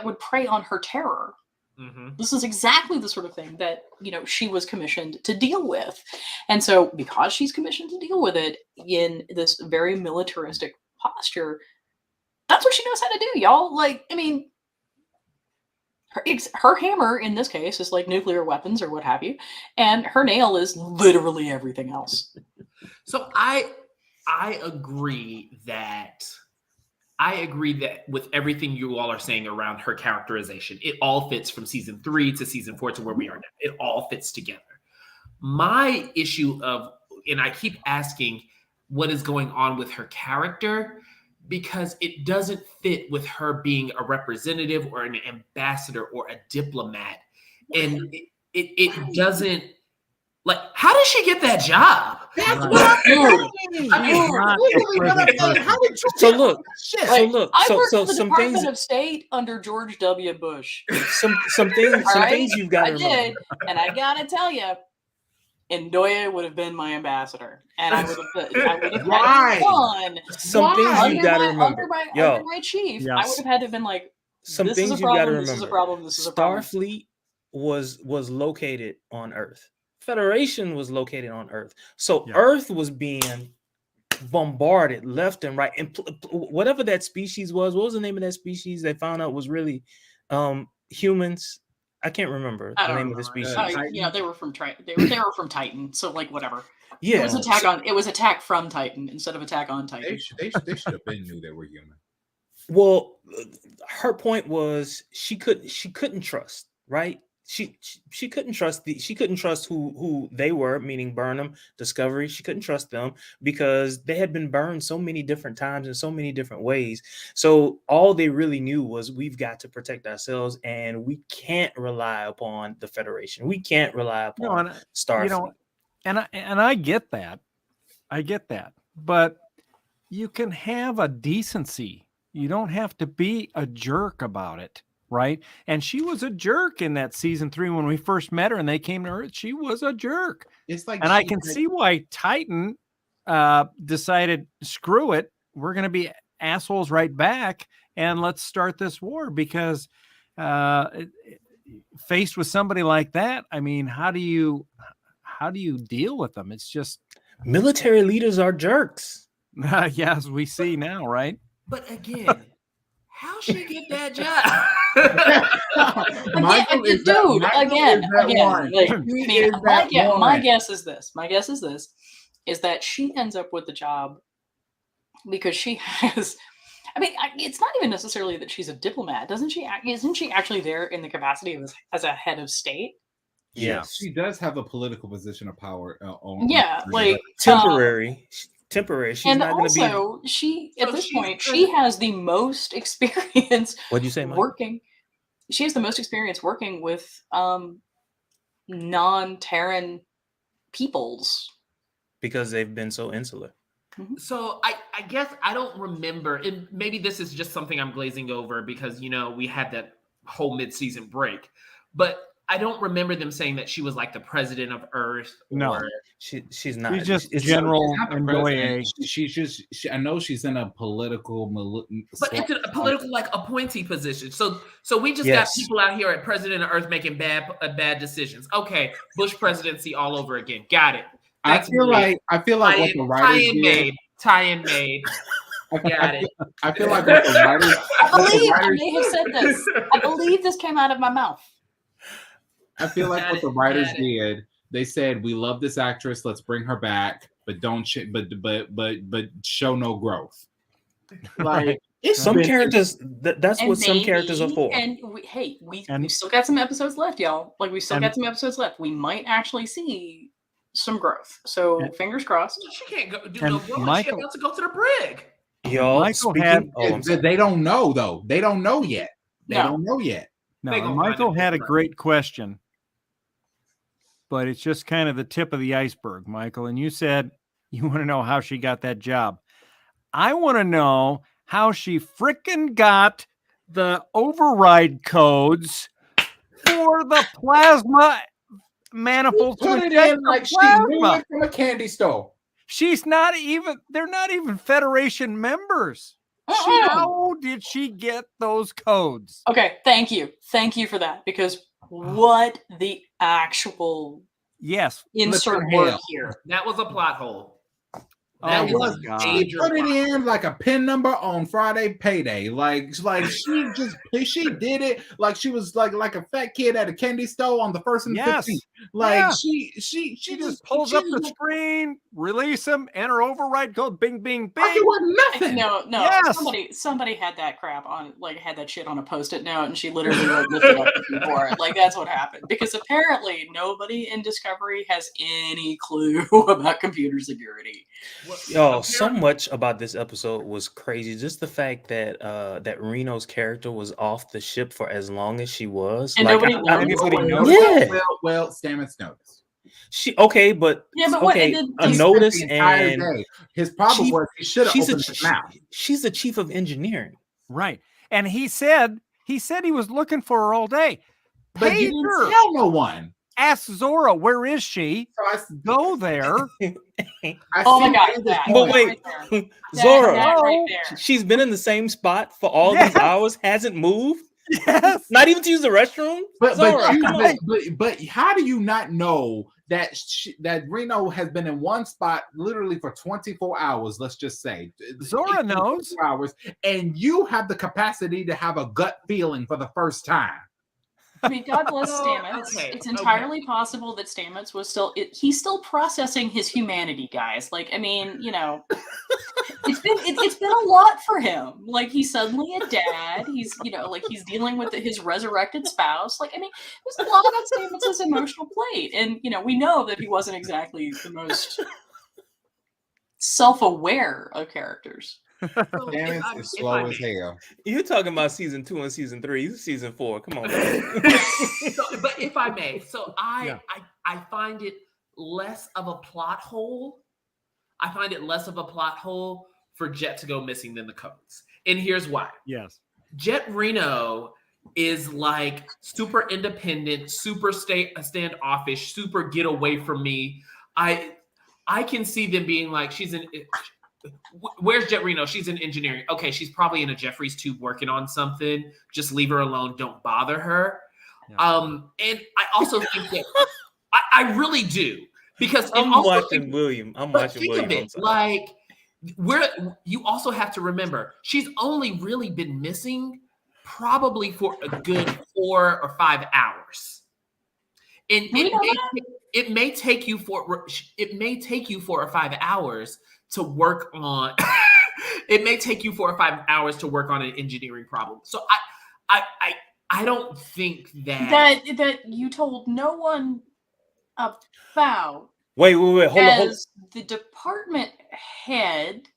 Speaker 4: would prey on her terror.
Speaker 5: Mm-hmm.
Speaker 4: This is exactly the sort of thing that, she was commissioned to deal with. And so because she's commissioned to deal with it in this very militaristic posture, that's what she knows how to do, y'all. Like, I mean, her hammer in this case is like nuclear weapons or what have you, and her nail is literally everything else.
Speaker 5: So I agree that with everything you all are saying around her characterization, it all fits from season 3 to season 4 to where we are now. It all fits together. My issue and I keep asking what is going on with her character, because it doesn't fit with her being a representative or an ambassador or a diplomat. And it doesn't, like, how does she get that job?
Speaker 2: that's
Speaker 3: Right.
Speaker 2: what
Speaker 1: So look,
Speaker 4: I worked
Speaker 1: so
Speaker 4: for the
Speaker 1: some
Speaker 4: Department
Speaker 1: things
Speaker 4: of State under George W. Bush.
Speaker 1: some
Speaker 4: All right?
Speaker 1: things you've got
Speaker 4: I
Speaker 1: to
Speaker 4: did,
Speaker 1: remember.
Speaker 4: and I gotta tell you, Ndoye would have been my ambassador, and I would have
Speaker 2: Why?
Speaker 4: had fun
Speaker 1: Some things you've got to remember.
Speaker 4: under my chief. I
Speaker 3: Yes.
Speaker 4: would have had to have been like,
Speaker 1: Some
Speaker 4: this is
Speaker 1: things
Speaker 4: a
Speaker 1: you got to
Speaker 4: problem. This is a
Speaker 1: remember.
Speaker 4: problem. This is a problem.
Speaker 1: Starfleet was located on Earth. Federation was located on Earth. So
Speaker 3: Yeah.
Speaker 1: Earth was being bombarded left and right. And whatever that species was, what was the name of that species they found out was really humans? I can't remember
Speaker 4: I
Speaker 1: the
Speaker 4: don't
Speaker 1: name of the
Speaker 4: remember.
Speaker 1: species.
Speaker 4: They were from They were from Titan. So like whatever.
Speaker 1: Yeah.
Speaker 4: It was attack from Titan instead of attack on Titan.
Speaker 2: they should have been knew they were human.
Speaker 1: Well, her point was she couldn't trust, right? She couldn't trust who they were, meaning Burnham, Discovery. She couldn't trust them because they had been burned so many different times in so many different ways. So all they really knew was we've got to protect ourselves, and we can't rely upon the Federation. We can't rely upon Starfleet.
Speaker 3: And I get that. I get that. But you can have a decency. You don't have to be a jerk about it, right? And she was a jerk in that season 3 when we first met her and they came to Earth. She was a jerk.
Speaker 2: It's like,
Speaker 3: and I can see why Titan decided, screw it, we're going to be assholes right back and let's start this war, because faced with somebody like that, I mean, how do you deal with them? It's just
Speaker 1: Military leaders are jerks.
Speaker 3: yes, we see now, right?
Speaker 5: But again, how she get that job?
Speaker 2: Michael is that-
Speaker 4: Dude,
Speaker 2: Michael
Speaker 4: again,
Speaker 2: is that one.
Speaker 4: like,
Speaker 2: He
Speaker 4: I mean,
Speaker 2: is that
Speaker 4: my
Speaker 2: one.
Speaker 4: guess is this. My guess is this: is that she ends up with the job because she has. I mean, it's not even necessarily that she's a diplomat. Isn't she actually there in the capacity of as a head of state?
Speaker 1: Yes.
Speaker 2: She does have a political position of power. On
Speaker 4: Yeah, like
Speaker 1: Temporary. Temporary. She's
Speaker 4: and
Speaker 1: not going to be.
Speaker 4: also she at
Speaker 5: So
Speaker 4: this
Speaker 5: she's
Speaker 4: point
Speaker 5: president.
Speaker 4: she has the most experience
Speaker 1: What'd you say, Mike?
Speaker 4: working. She has the most experience working with non-Terran peoples.
Speaker 1: Because they've been so insular.
Speaker 5: So I guess I don't remember, and maybe this is just something I'm glazing over because we had that whole mid-season break, but I don't remember them saying that she was like the president of Earth.
Speaker 3: No.
Speaker 5: Or,
Speaker 1: She's not.
Speaker 3: She's just
Speaker 1: It's-
Speaker 3: general
Speaker 2: Not the
Speaker 3: and
Speaker 2: president. She's just. I know she's in a political.
Speaker 5: but it's a political like appointee position. So we just
Speaker 1: Yes.
Speaker 5: got people out here at President of Earth making bad decisions. Okay, Bush presidency all over again. Got it.
Speaker 2: I
Speaker 5: That's
Speaker 2: feel
Speaker 5: weird.
Speaker 2: like what the writers did.
Speaker 5: Tie-in made. Got it.
Speaker 2: I feel like what the writers.
Speaker 4: I
Speaker 2: what the
Speaker 4: believe I
Speaker 2: writers-
Speaker 4: may have said this. I believe this came out of my mouth.
Speaker 2: I feel like
Speaker 5: Got
Speaker 2: what
Speaker 5: it,
Speaker 2: the writers
Speaker 5: got it.
Speaker 2: did. They said, "We love this actress. Let's bring her back, but don't but show no growth." Like it's
Speaker 1: some
Speaker 2: been-
Speaker 1: characters. That's
Speaker 4: And
Speaker 1: what some characters are
Speaker 4: maybe-
Speaker 1: for.
Speaker 4: And we've
Speaker 3: And-
Speaker 4: still got some episodes left, y'all. Like we still
Speaker 3: and-
Speaker 4: got some episodes left. We might actually see some growth. So
Speaker 3: And-
Speaker 4: fingers crossed.
Speaker 5: She can't go do
Speaker 3: And
Speaker 5: no growing. She
Speaker 3: Michael-
Speaker 5: about to go to the brig.
Speaker 1: Y'all,
Speaker 3: Michael
Speaker 1: speaking.
Speaker 3: had-
Speaker 1: I'm sorry.
Speaker 2: They don't know though. They don't know yet. They
Speaker 4: No.
Speaker 2: don't know yet.
Speaker 3: No,
Speaker 5: They
Speaker 3: and
Speaker 5: gonna find
Speaker 3: Michael
Speaker 5: it
Speaker 3: had a
Speaker 5: different.
Speaker 3: great question, but it's just kind of the tip of the iceberg, Michael. And you said you want to know how she got that job. I want to know how she frickin' got the override codes for the plasma manifolds.
Speaker 2: Put
Speaker 3: to
Speaker 2: it
Speaker 3: detect
Speaker 2: in
Speaker 3: the
Speaker 2: like she knew
Speaker 3: plasma.
Speaker 2: it from a candy store.
Speaker 3: She's not even, they're not even Federation members.
Speaker 4: Uh-uh.
Speaker 3: How did she get those codes?
Speaker 4: Okay, thank you. Thank you for that. Because what the actual
Speaker 3: Yes.
Speaker 4: insert
Speaker 2: Flippin'
Speaker 4: word
Speaker 2: hell.
Speaker 4: here?
Speaker 5: That was a plot hole.
Speaker 3: Oh
Speaker 5: That
Speaker 2: was
Speaker 5: was
Speaker 3: my
Speaker 5: a
Speaker 3: God.
Speaker 5: major
Speaker 2: Put it
Speaker 5: plot hole.
Speaker 2: in like a pin number on Friday payday. Like she did it like she was like a fat kid at a candy store on the 1st and
Speaker 3: Yes.
Speaker 2: 15th. Like
Speaker 3: Yeah.
Speaker 2: she
Speaker 3: She just pulls up the screen, release them, enter override code, bing, bing,
Speaker 2: like it
Speaker 3: bing.
Speaker 2: was nothing.
Speaker 4: No,
Speaker 3: Yes.
Speaker 4: somebody had that crap on, like had that shit on a post-it note, and she literally like lifted up the keyboard. Like that's what happened. Because apparently nobody in Discovery has any clue about computer security.
Speaker 1: Yo, so much about this episode was crazy. Just the fact that that Reno's character was off the ship for as long as she was.
Speaker 4: And
Speaker 1: Like,
Speaker 4: nobody
Speaker 3: anybody
Speaker 4: knows.
Speaker 3: noticed?
Speaker 1: Yeah.
Speaker 2: Well, Stamets noticed.
Speaker 1: She okay, but
Speaker 4: Yeah, but what-
Speaker 1: okay,
Speaker 4: and then
Speaker 1: a
Speaker 4: he
Speaker 2: spent
Speaker 1: notice
Speaker 2: the entire
Speaker 1: and
Speaker 2: day. His problem
Speaker 1: Chief-
Speaker 2: was he should have
Speaker 1: she's
Speaker 2: opened his mouth.
Speaker 1: she's the chief of engineering.
Speaker 3: Right. And he said he was looking for her all day.
Speaker 2: But he didn't
Speaker 3: Pager,
Speaker 2: tell no one.
Speaker 3: ask Zora, where is she?
Speaker 2: So
Speaker 3: Go there.
Speaker 2: I
Speaker 4: Oh my
Speaker 2: see
Speaker 4: God,
Speaker 2: David's
Speaker 4: that.
Speaker 1: But
Speaker 2: point.
Speaker 1: wait,
Speaker 4: Right there.
Speaker 1: Zora,
Speaker 4: That right
Speaker 3: No.
Speaker 4: there.
Speaker 1: she's been in the same spot for all
Speaker 3: Yes.
Speaker 1: these hours, hasn't moved,
Speaker 3: Yes.
Speaker 1: not even to use the restroom.
Speaker 2: But
Speaker 1: Zora, come on.
Speaker 2: but how do you not know that that Reno has been in one spot literally for 24 hours? Let's just say
Speaker 3: Zora knows.
Speaker 2: 24 hours, and you have the capacity to have a gut feeling for the first time.
Speaker 4: I mean, God bless
Speaker 5: Oh,
Speaker 4: Stamets.
Speaker 5: okay,
Speaker 4: It's
Speaker 5: okay.
Speaker 4: entirely possible that Stamets was he's still processing his humanity, guys. Like, I mean, it's been a lot for him. Like, he's suddenly a dad. He's, like he's dealing with his resurrected spouse. Like, I mean, there's a lot on Stamets' emotional plate. And, we know that he wasn't exactly the most self-aware of characters.
Speaker 5: So
Speaker 2: Stamets is slow as hell.
Speaker 1: You're talking about season 2 and season 3. This is season 4. Come on.
Speaker 5: But if I may, so
Speaker 3: Yeah.
Speaker 5: I find it less of a plot hole. I find it less of a plot hole for Jet to go missing than the codes. And here's why.
Speaker 3: Yes.
Speaker 5: Jet Reno is like super independent, super standoffish, super get away from me. I can see them being like, where's Jet Reno? She's in engineering. Okay, she's probably in a Jeffries tube working on something. Just leave her alone. Don't bother her.
Speaker 3: Yeah.
Speaker 5: And I also think that I really do, because
Speaker 1: I'm
Speaker 5: also
Speaker 1: watching
Speaker 5: think-
Speaker 1: William. I'm
Speaker 5: but
Speaker 1: watching
Speaker 5: think
Speaker 1: William.
Speaker 5: of
Speaker 1: I'm
Speaker 5: it,
Speaker 1: sorry.
Speaker 5: like you also have to remember she's only really been missing probably for a good 4 or 5 hours, and
Speaker 4: Do we know
Speaker 5: it may take you 4 or 5 hours to work on. It may take you 4 or 5 hours to work on an engineering problem. So I don't think that
Speaker 4: that you told no one about
Speaker 1: Wait, hold on.
Speaker 4: as the department head.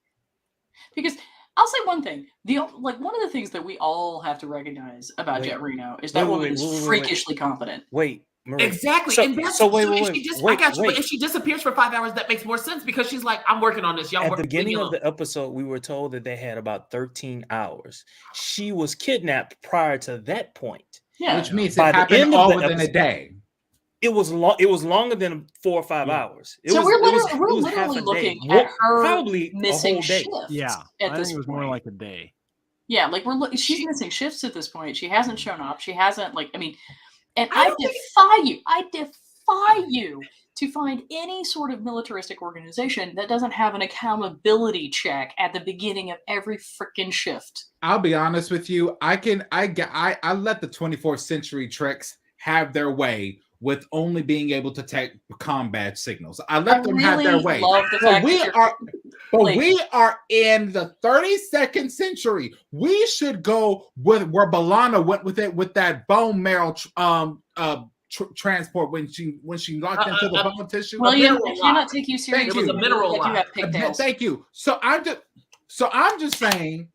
Speaker 4: Because I'll say one thing: one of the things that we all have to recognize about
Speaker 1: Wait.
Speaker 4: Jet Reno is that
Speaker 1: Wait,
Speaker 4: woman
Speaker 1: wait,
Speaker 4: is
Speaker 1: wait, wait, wait.
Speaker 4: freakishly confident.
Speaker 1: Wait, Marie.
Speaker 5: exactly.
Speaker 1: So-
Speaker 5: and that's
Speaker 1: so wait,
Speaker 5: so
Speaker 1: wait,
Speaker 5: if
Speaker 1: wait,
Speaker 5: she just,
Speaker 1: wait,
Speaker 5: I got you.
Speaker 1: wait.
Speaker 5: But if she disappears for 5 hours, that makes more sense because she's like, I'm working on this. Y'all
Speaker 1: At
Speaker 5: work,
Speaker 1: the
Speaker 5: leave me
Speaker 1: beginning of
Speaker 5: alone.
Speaker 1: the episode, we were told that they had about 13 hours. She was kidnapped prior to that point.
Speaker 4: Yeah,
Speaker 2: Which means
Speaker 1: By
Speaker 2: it
Speaker 1: the
Speaker 2: happened
Speaker 1: end of
Speaker 2: all
Speaker 1: the
Speaker 2: within a
Speaker 1: episode-
Speaker 2: day.
Speaker 1: It was long. It was longer than 4 or 5
Speaker 3: Yeah.
Speaker 1: hours. It
Speaker 4: so
Speaker 1: was,
Speaker 4: we're
Speaker 1: it was-
Speaker 4: literally,
Speaker 1: it was half a day.
Speaker 4: looking
Speaker 1: More-
Speaker 4: at her
Speaker 1: probably a
Speaker 4: missing
Speaker 1: whole day.
Speaker 4: shifts.
Speaker 3: Yeah,
Speaker 4: at
Speaker 3: I
Speaker 4: this
Speaker 3: think it was more
Speaker 4: point.
Speaker 3: like a day.
Speaker 4: Yeah, like she's missing shifts at this point. She hasn't shown up. She hasn't and
Speaker 5: I
Speaker 4: I
Speaker 5: don't think-
Speaker 4: defy you to find any sort of militaristic organization that doesn't have an accountability check at the beginning of every freaking shift.
Speaker 2: I'll be honest with you. I let the 24th century Treks have their way with only being able to take combat signals. I let them have their way.
Speaker 4: love the
Speaker 2: But
Speaker 4: fact
Speaker 2: we
Speaker 4: that you're
Speaker 2: are, but
Speaker 4: like-
Speaker 2: we are in the 32nd century. We should go with where B'Elanna went with it with that bone marrow transport when she locked into the bone tissue.
Speaker 4: William,
Speaker 5: mineral
Speaker 4: I cannot
Speaker 5: lock.
Speaker 4: take you
Speaker 2: Thank
Speaker 4: seriously.
Speaker 2: you. It was a
Speaker 5: mineral
Speaker 4: that you
Speaker 5: lock.
Speaker 4: have pigtails.
Speaker 2: Thank you. So I'm just saying,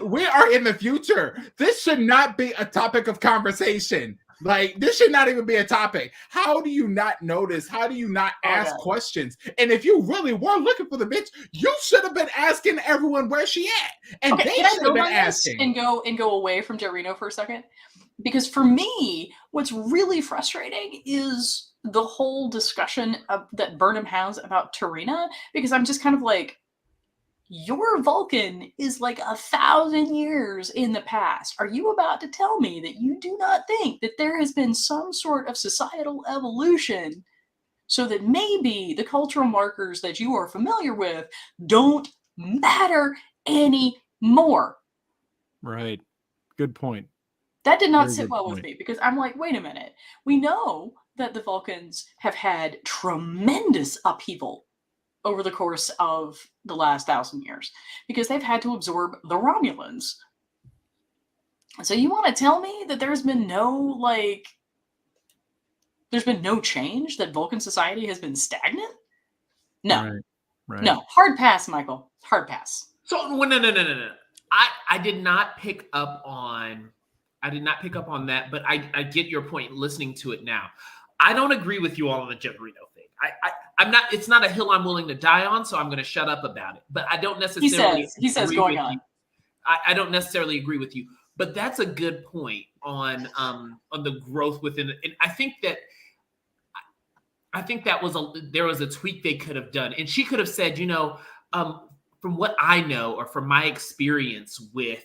Speaker 2: we are in the future. This should not be a topic of conversation. Like, this should not even be a topic. How do you not notice? How do you not ask
Speaker 4: God.
Speaker 2: questions? And if you really were looking for the bitch, you should have been asking everyone where she at. And
Speaker 4: Okay,
Speaker 2: they
Speaker 4: can I
Speaker 2: should have
Speaker 4: build
Speaker 2: been
Speaker 4: on this
Speaker 2: asking.
Speaker 4: and go away from Jet Reno for a second? Because for me, what's really frustrating is the whole discussion that Burnham has about Tarina. Because I'm just kind of like, your Vulcan is like 1,000 years in the past. Are you about to tell me that you do not think that there has been some sort of societal evolution so that maybe the cultural markers that you are familiar with don't matter anymore?
Speaker 3: Right. Good point.
Speaker 4: That did not
Speaker 3: Very
Speaker 4: sit
Speaker 3: good
Speaker 4: well with
Speaker 3: point.
Speaker 4: me because I'm like, wait a minute. We know that the Vulcans have had tremendous upheaval over the course of the last 1,000 years because they've had to absorb the Romulans. So you want to tell me that there's been no change, that Vulcan society has been stagnant? No,
Speaker 3: Right. Right.
Speaker 4: no. Hard pass, Michael. Hard pass.
Speaker 5: So no. I did not pick up on that, but I get your point listening to it now. I don't agree with you all on the Jet Reno thing. I'm not. It's not a hill I'm willing to die on, so I'm going to shut up about it. But I don't necessarily.
Speaker 4: He says
Speaker 5: agree
Speaker 4: going
Speaker 5: with
Speaker 4: on.
Speaker 5: you. I don't necessarily agree with you, but that's a good point on the growth within it. And I think that there was a tweak they could have done, and she could have said, from what I know or from my experience with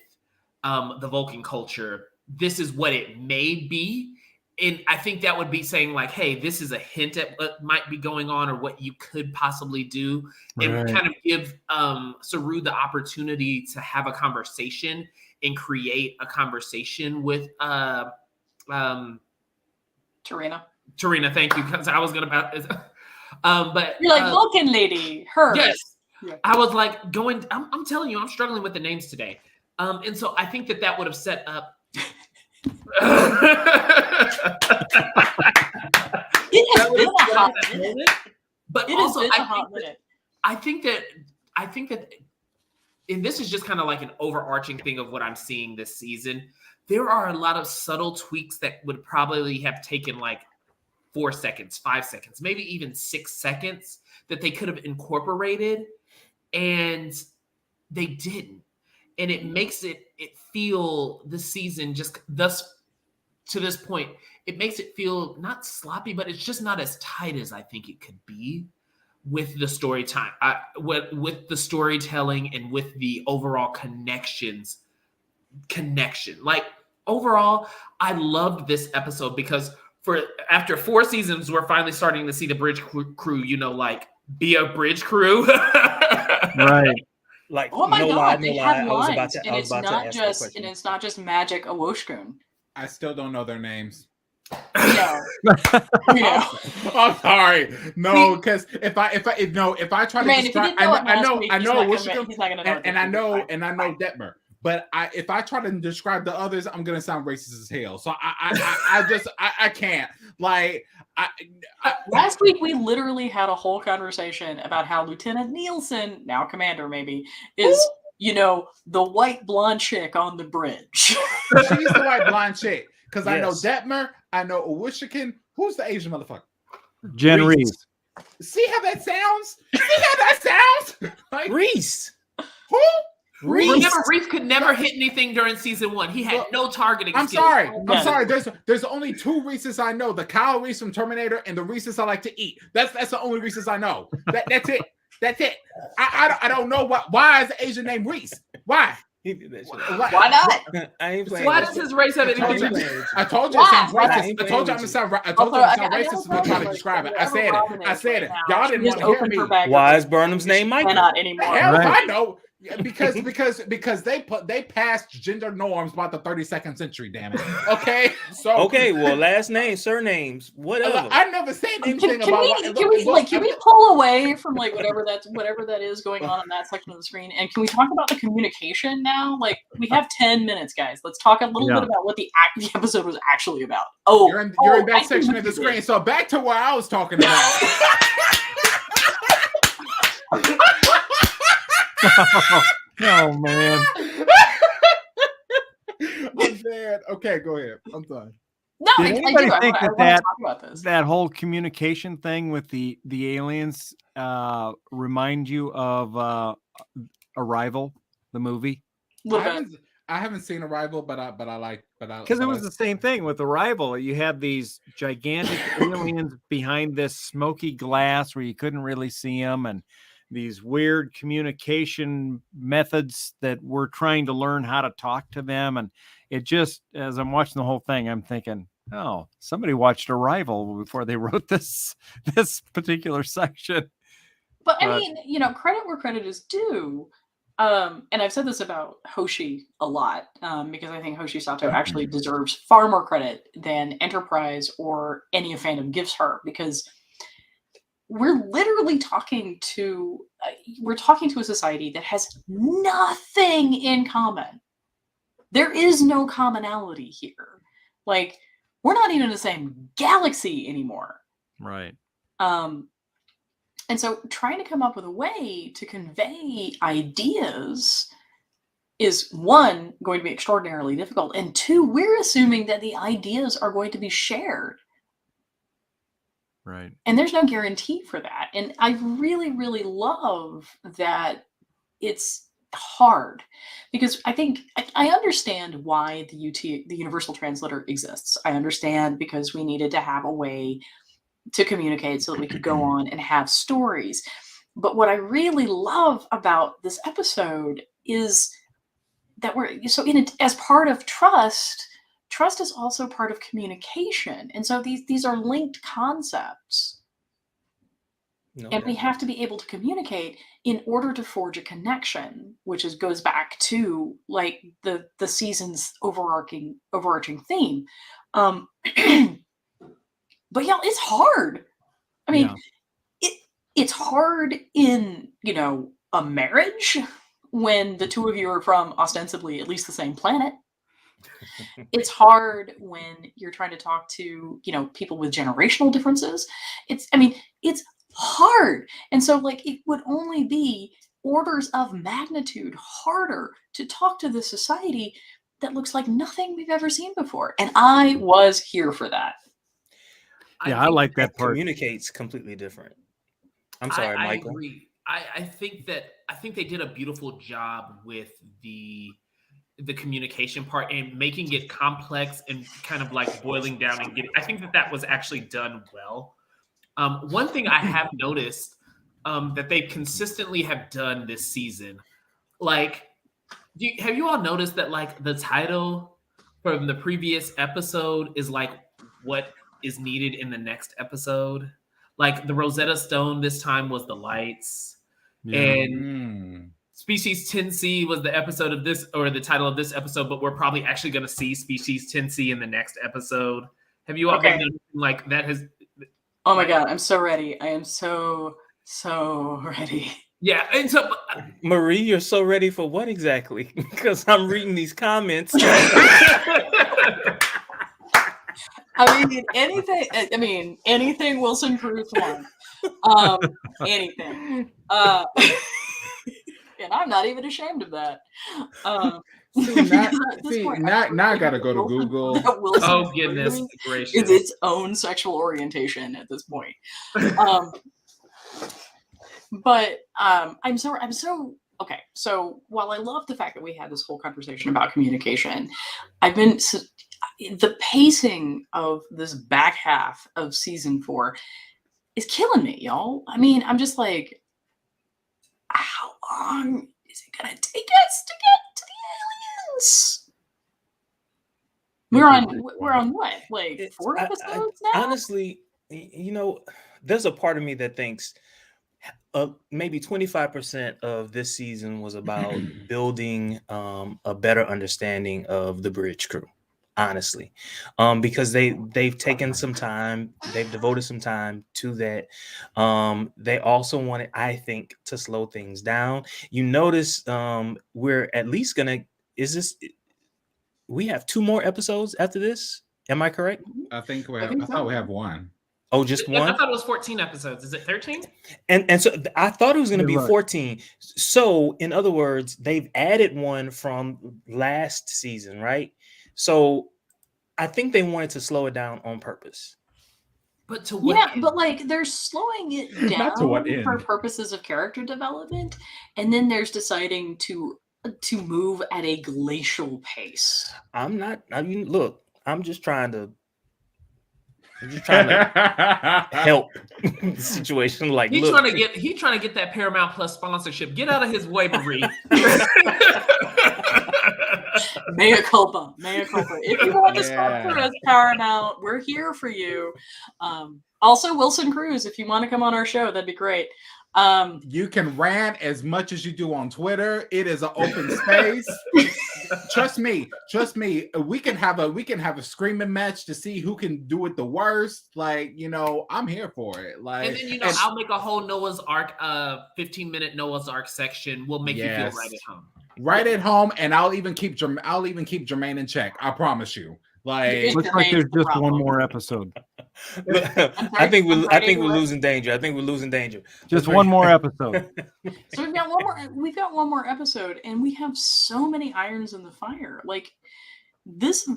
Speaker 5: the Vulcan culture, this is what it may be. And I think that would be saying like, hey, this is a hint at what might be going on or what you could possibly do, and
Speaker 3: Right.
Speaker 5: kind of give Saru the opportunity to have a conversation and create a conversation with
Speaker 4: Tarina.
Speaker 5: Tarina. Thank you, because I was gonna but
Speaker 4: You're like, Vulcan lady, her.
Speaker 5: yes,
Speaker 4: Yeah.
Speaker 5: I was like I'm telling you, I'm struggling with the names today, and so I think that would have set up.
Speaker 4: It has
Speaker 5: That
Speaker 4: been
Speaker 5: was
Speaker 4: a hot
Speaker 5: that
Speaker 4: minute.
Speaker 5: moment. But
Speaker 4: It has
Speaker 5: also,
Speaker 4: been a hot minute.
Speaker 5: I think that, and this is just kind of like an overarching thing of what I'm seeing this season. There are a lot of subtle tweaks that would probably have taken like 4 seconds, 5 seconds, maybe even 6 seconds that they could have incorporated, and they didn't. And it makes it feel this season just thus to this point, it makes it feel not sloppy, but it's just not as tight as I think it could be with the story time, with the storytelling and with the overall connection. Like overall, I loved this episode because after 4 seasons, we're finally starting to see the bridge crew, be a bridge crew.
Speaker 3: Right.
Speaker 1: Like,
Speaker 4: Oh my
Speaker 1: no
Speaker 4: God,
Speaker 1: lie,
Speaker 4: they
Speaker 1: no
Speaker 4: have
Speaker 1: lie.
Speaker 4: lines, and it's not
Speaker 1: ask that
Speaker 4: just
Speaker 1: question.
Speaker 4: and it's not just magic Awoshkun.
Speaker 2: I still don't know their names.
Speaker 4: No, no.
Speaker 2: I'm sorry. No, because if I try to
Speaker 4: Man, if you
Speaker 2: describe,
Speaker 4: didn't know it last week,
Speaker 2: I
Speaker 4: he's
Speaker 2: know
Speaker 4: not
Speaker 2: what
Speaker 4: gonna- he's not gonna know it
Speaker 2: and
Speaker 4: this
Speaker 2: I know
Speaker 4: week.
Speaker 2: and I know Detmer. but if I try to describe the others, I'm gonna sound racist as hell. So I can't. Like
Speaker 4: last week we literally had a whole conversation about how Lieutenant Nielsen, now Commander maybe, is the white blonde chick on the bridge.
Speaker 2: She's the white blonde chick. Because I know
Speaker 1: Yes.
Speaker 2: Detmer, I know Owushkin. Who's the Asian motherfucker?
Speaker 3: Jen
Speaker 1: Reese.
Speaker 3: Reese.
Speaker 2: See how that sounds? See how that sounds? Like,
Speaker 1: Reese.
Speaker 2: who?
Speaker 1: Reese.
Speaker 5: Remember, Reese could never hit anything during season 1. He had
Speaker 2: Look,
Speaker 5: no targeting
Speaker 2: I'm
Speaker 5: skills.
Speaker 2: sorry.
Speaker 4: Yeah.
Speaker 2: I'm sorry. There's only 2 Reese's I know: the Kyle Reese from Terminator and the Reese's I like to eat. That's the only Reese's I know. That's it. That's it. I don't know why is the Asian name Reese? Why?
Speaker 1: He did that shit.
Speaker 4: Why not?
Speaker 1: I ain't playing
Speaker 5: Why
Speaker 1: that
Speaker 5: does
Speaker 1: shit.
Speaker 5: his race have
Speaker 2: I told
Speaker 5: anything to
Speaker 2: you.
Speaker 5: do?
Speaker 2: I told you it sounds
Speaker 4: Why?
Speaker 2: racist. I told you I'm gonna sound. I told you I'm gonna sound racist when trying to describe it. I said it. I said it. Y'all didn't want to hear me.
Speaker 1: Why is Burnham's name Michael?
Speaker 4: Cannot anymore.
Speaker 2: Hell if
Speaker 3: Right.
Speaker 2: I know. Because they passed gender norms about the 32nd century. Damn it. Okay. So
Speaker 1: Okay, well, last name, surnames, whatever.
Speaker 2: I never said anything
Speaker 4: Can
Speaker 2: about.
Speaker 4: we pull away from like whatever that is going on in that section of the screen, and can we talk about the communication now? Like we have 10 minutes, guys. Let's talk a little bit about what the episode was actually about. Oh,
Speaker 2: You're in that
Speaker 4: I see
Speaker 2: section
Speaker 4: what
Speaker 2: of the
Speaker 4: you did.
Speaker 2: screen. So back to what I was talking about.
Speaker 3: Oh man.
Speaker 2: I'm dead. Okay, go ahead. I'm done.
Speaker 4: No,
Speaker 3: Did
Speaker 4: I
Speaker 3: anybody
Speaker 4: do.
Speaker 3: think
Speaker 4: I want
Speaker 3: that
Speaker 4: to talk about this.
Speaker 3: That whole communication thing with the aliens remind you of Arrival, the movie?
Speaker 2: I haven't seen Arrival, but I
Speaker 3: Because it was the same thing with Arrival. You had these gigantic aliens behind this smoky glass where you couldn't really see them, and these weird communication methods that we're trying to learn how to talk to them. And it just, as I'm watching the whole thing, I'm thinking, oh, somebody watched Arrival before they wrote this particular section.
Speaker 4: But I mean, credit where credit is due. And I've said this about Hoshi a lot, because I think Hoshi Sato actually deserves far more credit than Enterprise or any of fandom gives her, because we're literally talking to a society that has nothing in common. There is no commonality here. Like, we're not even in the same galaxy anymore.
Speaker 3: Right.
Speaker 4: And so trying to come up with a way to convey ideas is, 1, going to be extraordinarily difficult, and 2, we're assuming that the ideas are going to be shared.
Speaker 3: Right.
Speaker 4: And there's no guarantee for that. And I really, really love that it's hard, because I think I understand why the Universal Translator exists. I understand because we needed to have a way to communicate so that we could go on and have stories. But what I really love about this episode is that as part of trust is also part of communication. And so these are linked concepts. And we have to be able to communicate in order to forge a connection, which goes back to like the season's overarching theme. But yeah, it's hard. I mean, it's hard in, a marriage when the two of you are from ostensibly at least the same planet. It's hard when you're trying to talk to, people with generational differences. It's hard. And so like it would only be orders of magnitude harder to talk to the society that looks like nothing we've ever seen before. And I was here for that.
Speaker 3: Yeah, I like that part.
Speaker 1: Communicates completely different. I'm sorry, Michael.
Speaker 5: I agree. I think they did a beautiful job with the communication part and making it complex and kind of like boiling down and getting. I think that was actually done well. One thing I have noticed that they consistently have done this season, like, have you all noticed that like the title from the previous episode is like what is needed in the next episode? Like the Rosetta Stone this time was the lights, and Species 10C was the episode of this, or the title of this episode, but we're probably actually going to see Species 10C in the next episode. Have you all been noticing like that has?
Speaker 4: Oh my God, I'm so ready. I am so ready.
Speaker 5: Yeah, and so
Speaker 1: Marie, you're so ready for what exactly? Because I'm reading these comments.
Speaker 4: Anything Wilson Cruz wants. Anything. And I'm not even ashamed of that.
Speaker 2: Now I gotta go to Google.
Speaker 5: oh goodness gracious!
Speaker 4: Is its own sexual orientation at this point. But I'm so okay. So while I love the fact that we had this whole conversation about communication, the pacing of this back half of season 4 is killing me, y'all. I mean, I'm just like, how long is it gonna take us to get to the aliens? We're on what, like 4 episodes now?
Speaker 1: Honestly, there's a part of me that thinks maybe 25% of this season was about building a better understanding of the bridge crew. Honestly, because they've taken some time, they've devoted some time to that. They also wanted, I think, to slow things down. You notice we're at least we have 2 more episodes after this. Am I correct?
Speaker 2: I thought we have one.
Speaker 1: Oh, just one?
Speaker 5: I thought it was 14 episodes. Is it 13?
Speaker 1: And so I thought it was going to be
Speaker 3: You're right.
Speaker 1: 14. So in other words, they've added one from last season, right? So I think they wanted to slow it down on purpose.
Speaker 5: But to what?
Speaker 4: Yeah, but like they're slowing it down
Speaker 2: Not to what end?
Speaker 4: for purposes of character development, and then there's deciding to move at a glacial pace.
Speaker 1: Look, I'm just trying to help the situation. Like,
Speaker 5: He's
Speaker 1: look,
Speaker 5: trying to get that Paramount Plus sponsorship. Get out of his way, Marie.
Speaker 4: Mea culpa. If you want to sponsor us, Paramount, we're here for you. Also, Wilson Cruz, if you want to come on our show, that'd be great.
Speaker 2: You can rant as much as you do on Twitter. It is an open space. Trust me. We can have a screaming match to see who can do it the worst. Like, I'm here for it. Like,
Speaker 5: and then I'll make a whole Noah's Ark, 15-minute Noah's Ark section. We'll make you feel right at home.
Speaker 2: Right at home, and I'll even keep Jermaine in check. I promise you. Like,
Speaker 3: Looks like there's just one more episode.
Speaker 1: I think we're losing danger.
Speaker 3: Just one more episode.
Speaker 4: So we've got one more episode, and we have so many irons in the fire. Like this,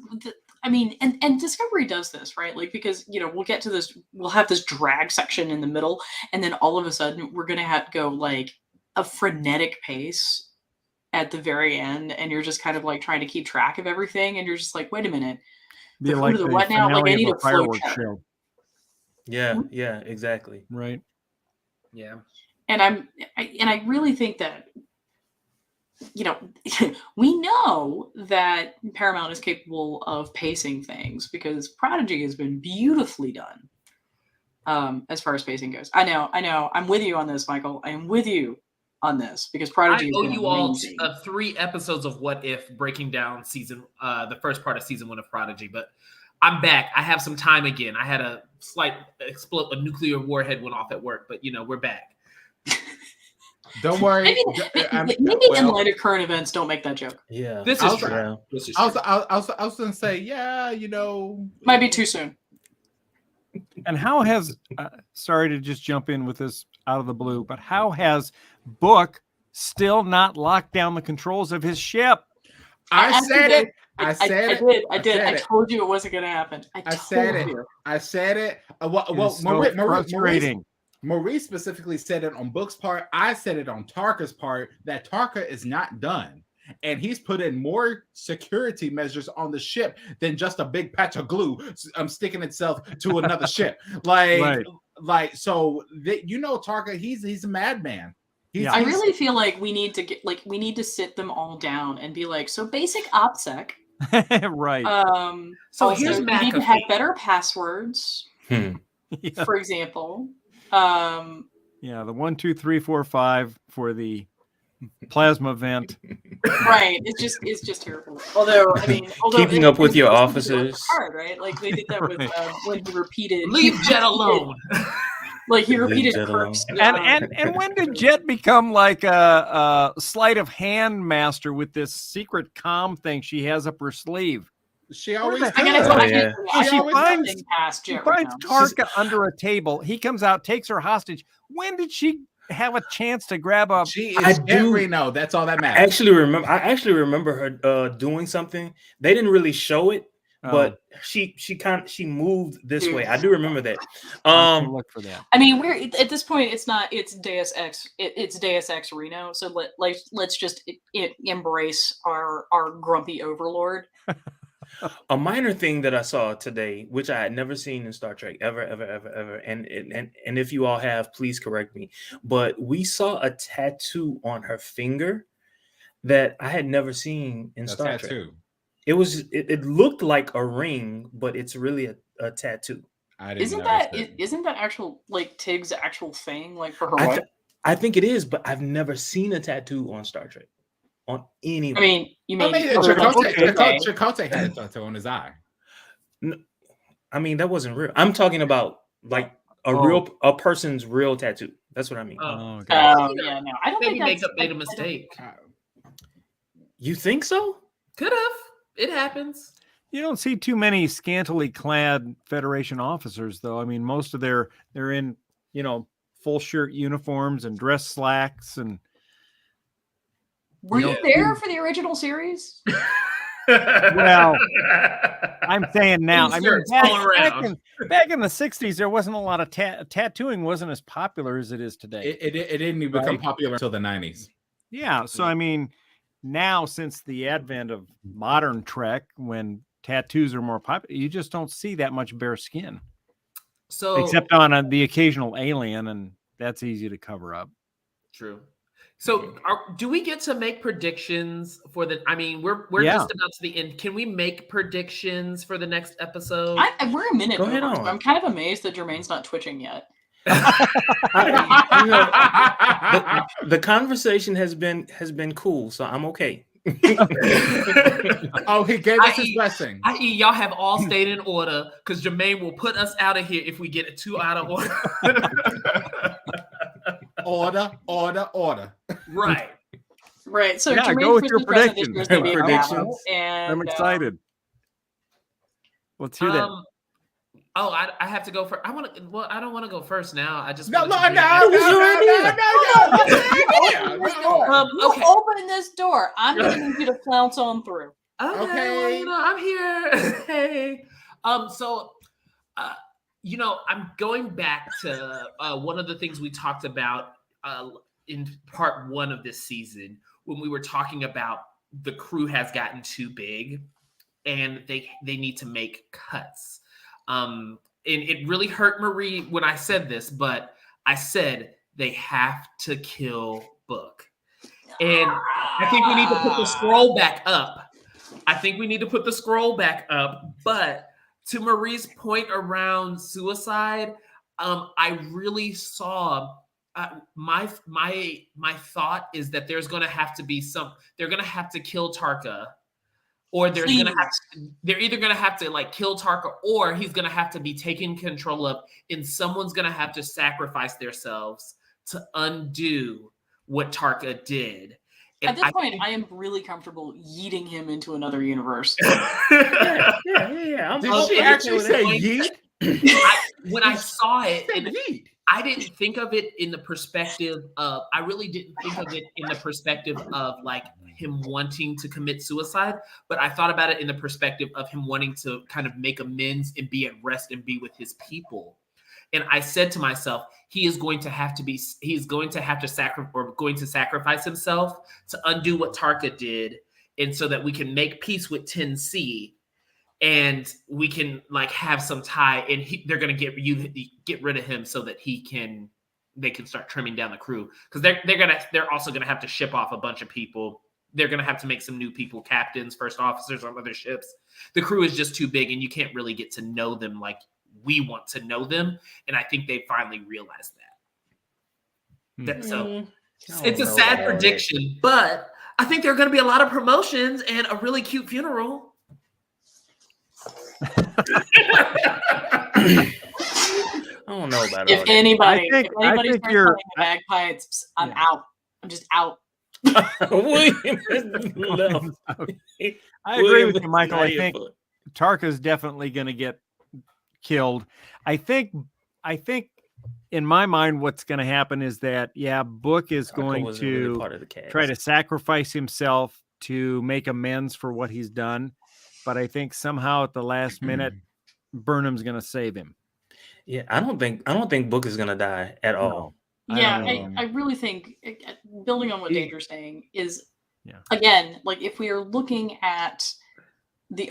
Speaker 4: and Discovery does this, right? Like, because we'll get to this, we'll have this drag section in the middle, and then all of a sudden we're gonna have to go like a frenetic pace at the very end, and you're just kind of like trying to keep track of everything, and you're just like, wait a minute,
Speaker 3: Be like the
Speaker 4: what now? Like, I need a
Speaker 3: fireworks
Speaker 4: flowchart.
Speaker 3: show.
Speaker 1: Yeah, exactly.
Speaker 3: Right.
Speaker 5: Yeah.
Speaker 4: And I really think that we know that Paramount is capable of pacing things because Prodigy has been beautifully done as far as pacing goes. I know. I'm with you on this, Michael. I am with you on this because Prodigy.
Speaker 5: I
Speaker 4: has
Speaker 5: owe
Speaker 4: been
Speaker 5: you all
Speaker 4: amazing.
Speaker 5: 3 episodes of What If, breaking down the first part of season 1 of Prodigy. But I'm back. I have some time again. I had a slight a nuclear warhead went off at work, but we're back.
Speaker 2: Don't worry.
Speaker 4: Maybe in light of current events, don't make that joke.
Speaker 1: Yeah,
Speaker 5: This is true.
Speaker 2: I was gonna say,
Speaker 4: Might be too soon.
Speaker 3: And how has sorry to just jump in with this out of the blue, but how has Book still not locked down the controls of his ship?
Speaker 2: I said it. I
Speaker 4: did. I told you it wasn't going to happen. I said
Speaker 2: it. Well,
Speaker 3: frustrating.
Speaker 2: Marie specifically said it on Book's part. I said it on Tarka's part that Tarka is not done. And he's put in more security measures on the ship than just a big patch of glue sticking itself to another ship. Like, so Tarka, he's a madman.
Speaker 4: I really feel like we need to sit them all down and be like, so basic OPSEC.
Speaker 3: Right.
Speaker 5: So
Speaker 4: also,
Speaker 5: here's
Speaker 4: we need to
Speaker 5: McAfee.
Speaker 4: have better passwords,
Speaker 3: Yeah.
Speaker 4: for example.
Speaker 3: Yeah, the 1, 2, 3, 4, 5 for the plasma vent.
Speaker 4: Right. It's just terrible. Although
Speaker 1: keeping up with your officers.
Speaker 4: Hard, right? Like they did that with when he repeated.
Speaker 5: Leave Jet alone.
Speaker 4: Like he
Speaker 1: Leave
Speaker 4: repeated
Speaker 1: Jet alone.
Speaker 4: Kirk's.
Speaker 3: And when did Jet become like a sleight of hand master with this secret comm thing she has up her sleeve?
Speaker 2: She always
Speaker 3: the
Speaker 4: I mean,
Speaker 2: does.
Speaker 1: Oh,
Speaker 4: I
Speaker 1: yeah.
Speaker 4: can't.
Speaker 3: She
Speaker 4: I always
Speaker 3: finds-
Speaker 4: nothing past
Speaker 3: She
Speaker 4: Jet
Speaker 3: finds
Speaker 4: Reno.
Speaker 3: Tarka under a table. He comes out, takes her hostage. When did she have a chance to grab a?
Speaker 2: She
Speaker 1: I
Speaker 2: is
Speaker 1: do-
Speaker 2: every no. That's all that
Speaker 1: I
Speaker 2: matters.
Speaker 1: actually remember her doing something. They didn't really show it, but she moved this way. I do remember that.
Speaker 3: I'm gonna look for that.
Speaker 4: I mean, we're at this point. It's Deus Ex. It's Deus Ex Reno. So let's just embrace our grumpy overlord.
Speaker 1: A minor thing that I saw today, which I had never seen in Star Trek ever, and if you all have, please correct me. But we saw a tattoo on her finger that I had never seen in
Speaker 2: A
Speaker 1: Star Trek.
Speaker 2: tattoo.
Speaker 1: It looked like a ring, but it's really a tattoo.
Speaker 2: I didn't
Speaker 4: Isn't
Speaker 2: notice
Speaker 4: that isn't that actual like Tig's actual thing like for her
Speaker 1: I,
Speaker 4: wife?
Speaker 1: th- I think it is, but I've never seen a tattoo on Star Trek. On any.
Speaker 4: I mean, you
Speaker 2: I
Speaker 4: mean
Speaker 2: mean,
Speaker 4: other than-
Speaker 2: Chakotay had a tattoo on his eye.
Speaker 1: I mean, that wasn't real. I'm talking about like a person's real tattoo. That's what I mean.
Speaker 3: Oh, okay.
Speaker 4: yeah, no, I don't
Speaker 5: Maybe
Speaker 4: think
Speaker 5: makeup
Speaker 4: that's
Speaker 5: made a
Speaker 4: I don't-
Speaker 5: mistake.
Speaker 1: You think so?
Speaker 5: Could have. It happens.
Speaker 3: You don't see too many scantily clad Federation officers, though. I mean, most of they're in, full shirt uniforms and dress slacks, and
Speaker 4: Were you
Speaker 3: Yeah.
Speaker 4: there for the original series?
Speaker 3: Well, I'm saying now. I mean,
Speaker 5: Inserts all around.
Speaker 3: back in the '60s, there wasn't a lot of tattooing. Wasn't as popular as it is today.
Speaker 2: It didn't even become
Speaker 3: Right.
Speaker 2: popular until the 90s.
Speaker 3: Yeah. So I mean, now since the advent of modern Trek, when tattoos are more popular, you just don't see that much bare skin,
Speaker 5: So
Speaker 3: except on the occasional alien, and that's easy to cover up.
Speaker 5: true. So do we get to make predictions for the? I mean, we're
Speaker 3: Yeah.
Speaker 5: just about to the end. Can we make predictions for the next episode?
Speaker 4: We're a minute
Speaker 1: Go ahead
Speaker 4: over, so
Speaker 1: on.
Speaker 4: I'm kind of amazed that Jermaine's not twitching yet.
Speaker 1: The conversation has been cool, so I'm okay.
Speaker 2: Oh, he gave us his
Speaker 5: I.e.
Speaker 2: blessing.
Speaker 5: I.e., y'all have all stayed in order because Jermaine will put us out of here if we get too out of order.
Speaker 2: Order.
Speaker 5: Right.
Speaker 4: Right. So
Speaker 3: Yeah,
Speaker 4: Jermaine's
Speaker 3: go with your
Speaker 4: Christmas present this
Speaker 3: predictions.
Speaker 4: year is gonna be a
Speaker 1: Predictions.
Speaker 4: battle, and
Speaker 3: I'm excited. Let's hear that.
Speaker 5: I have to go first. I don't want to go first now. I just
Speaker 2: No.
Speaker 5: wanted to
Speaker 4: You
Speaker 5: okay.
Speaker 4: open this door. I'm going to need you to flounce on through.
Speaker 5: Okay, well, I'm here. Hey. I'm going back to one of the things we talked about in part 1 of this season when we were talking about the crew has gotten too big and they need to make cuts. And it really hurt Marie when I said this, but I said they have to kill Book. And I think we need to put the scroll back up. But to Marie's point around suicide, I really saw my thought is that they're going to have to kill Tarka, or they're either going to have to like kill Tarka, or he's going to have to be taken control of, and someone's going to have to sacrifice themselves to undo what Tarka did. And
Speaker 4: At this point, I am really comfortable yeeting him into another universe.
Speaker 1: Yeah.
Speaker 2: Did she actually say yeet?
Speaker 5: When I saw it,
Speaker 2: Said
Speaker 5: and
Speaker 2: yeet.
Speaker 5: I didn't think of it in the perspective of, I really didn't think of it in the perspective of like him wanting to commit suicide, but I thought about it in the perspective of him wanting to kind of make amends and be at rest and be with his people. And I said to myself, he's going to have to sacrifice himself to undo what Tarka did. And so that we can make peace with 10C and we can like have some tie, and they're going to get rid of him so that they can start trimming down the crew. Cause they're also going to have to ship off a bunch of people. They're going to have to make some new people, captains, first officers on other ships. The crew is just too big and you can't really get to know them like we want to know them, and I think they finally realized that. So it's a sad prediction, but I think there are going to be a lot of promotions and a really cute funeral.
Speaker 1: I don't know about
Speaker 4: If
Speaker 1: all
Speaker 4: anybody,
Speaker 3: I think-
Speaker 4: if anybody
Speaker 3: I think
Speaker 4: starts
Speaker 3: you're-
Speaker 4: playing the bagpipes, I'm
Speaker 3: Yeah.
Speaker 4: out. I'm just out.
Speaker 1: that. William is left.
Speaker 3: I agree with
Speaker 1: William
Speaker 3: you, Michael. I
Speaker 1: is
Speaker 3: think
Speaker 1: not here
Speaker 3: Tarka's definitely going to get killed. I think in my mind, what's going to happen is that, Book is
Speaker 1: for- Tarka
Speaker 3: going
Speaker 1: wasn't really
Speaker 3: to
Speaker 1: part of the cast.
Speaker 3: try to sacrifice himself to make amends for what he's done. But I think somehow at the last minute, Burnham's going to save him.
Speaker 1: Yeah, I don't think Book is gonna die at all.
Speaker 3: I
Speaker 4: Yeah,
Speaker 3: don't know.
Speaker 4: I really think building on what
Speaker 3: He-
Speaker 4: Danger's saying is,
Speaker 3: Yeah.
Speaker 4: again, like if we are looking at the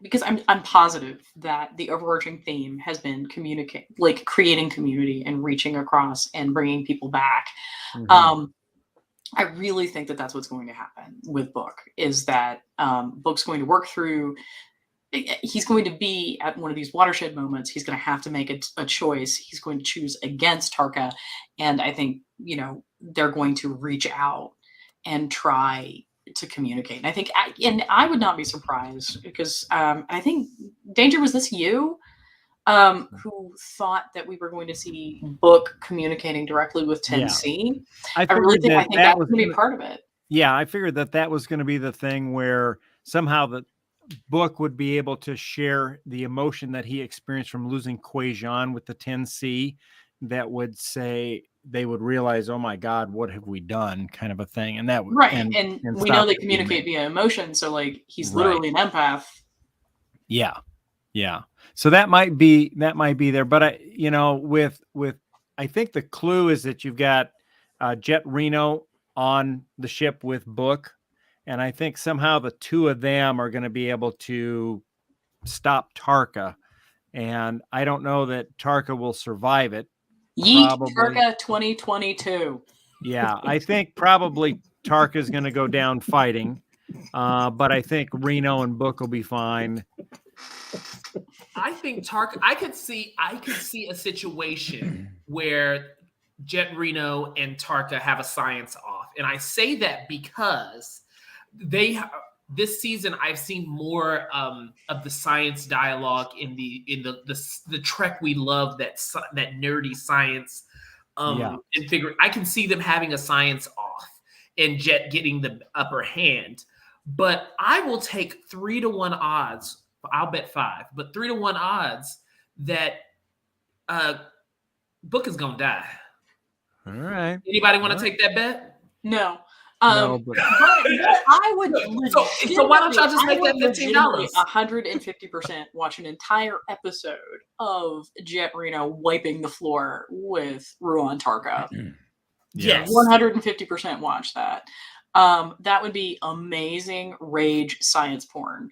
Speaker 4: because I'm positive that the overarching theme has been creating community and reaching across and bringing people back.
Speaker 3: Mhm.
Speaker 4: I really think that that's what's going to happen with Book, is that Book's going to work through. He's going to be at one of these watershed moments. He's going to have to make a choice. He's going to choose against Tarka. And I think, they're going to reach out and try to communicate. And I think, I would not be surprised because I think, Danger, was this you who thought that we were going to see Book communicating directly with 10C? I really think that's going to be part of it.
Speaker 3: Yeah, I figured that was going to be the thing where somehow the Book would be able to share the emotion that he experienced from losing Quajon with the 10C, that would say they would realize, oh my God, what have we done, kind of a thing. And that
Speaker 4: Right. And we know they communicate via emotion. So he's literally an empath.
Speaker 3: Yeah. Yeah. So that might be there. But I think the clue is that you've got Jet Reno on the ship with Book. And I think somehow the two of them are going to be able to stop Tarka. And I don't know that Tarka will survive it.
Speaker 4: Yeet,
Speaker 3: Probably.
Speaker 4: Tarka 2022.
Speaker 3: Yeah, I think probably Tarka is going to go down fighting. But I think Reno and Book will be fine.
Speaker 5: I think Tarka. I could see a situation where Jet Reno and Tarka have a science off, and I say that because this season I've seen more of the science dialogue in the Trek we love, that nerdy science and figure. I can see them having a science off and Jet getting the upper hand, but I will take 3-1 odds. I'll bet 5, but 3-1 odds that Book is gonna die.
Speaker 3: All right.
Speaker 5: Anybody want to take that bet?
Speaker 4: No.
Speaker 3: No, but
Speaker 4: I would.
Speaker 5: So why don't y'all just make that $15?
Speaker 4: 150% watch an entire episode of Jet Reno wiping the floor with Ruon Tarka.
Speaker 5: Yes.
Speaker 4: 150% watch that. That would be amazing rage science porn.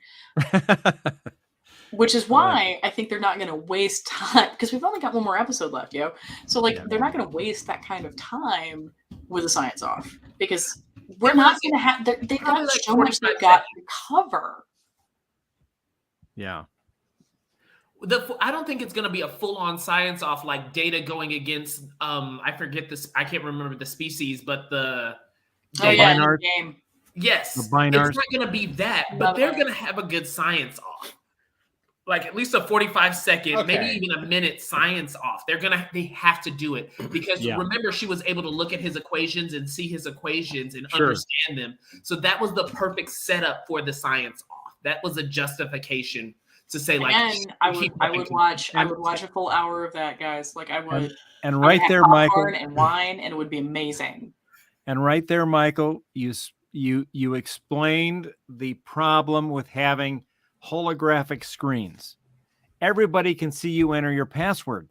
Speaker 4: Which is why I think they're not going to waste time, because we've only got one more episode left, yo. So they're not going to waste that kind of time with a science off, because we're not going to have. They've got so much they've got to cover.
Speaker 3: yeah.
Speaker 5: I don't think it's going to be a full-on science off like Data going against I forget this. I can't remember the species, but the
Speaker 3: Bynars.
Speaker 4: Game.
Speaker 5: Yes,
Speaker 3: The Bynars.
Speaker 5: it's not going to be that, but they're going to have a good science off. Like at least a 45-second, maybe even a minute science off. They have to do it because remember, she was able to look at his equations and see his equations and understand them. So that was the perfect setup for the science off. That was a justification to say, like,
Speaker 4: and I would watch a full hour of that, guys. Like I would.
Speaker 3: And right there, Michael,
Speaker 4: and wine, and it would be amazing.
Speaker 3: And right there, Michael, you explained the problem with having holographic screens. Everybody can see you enter your password.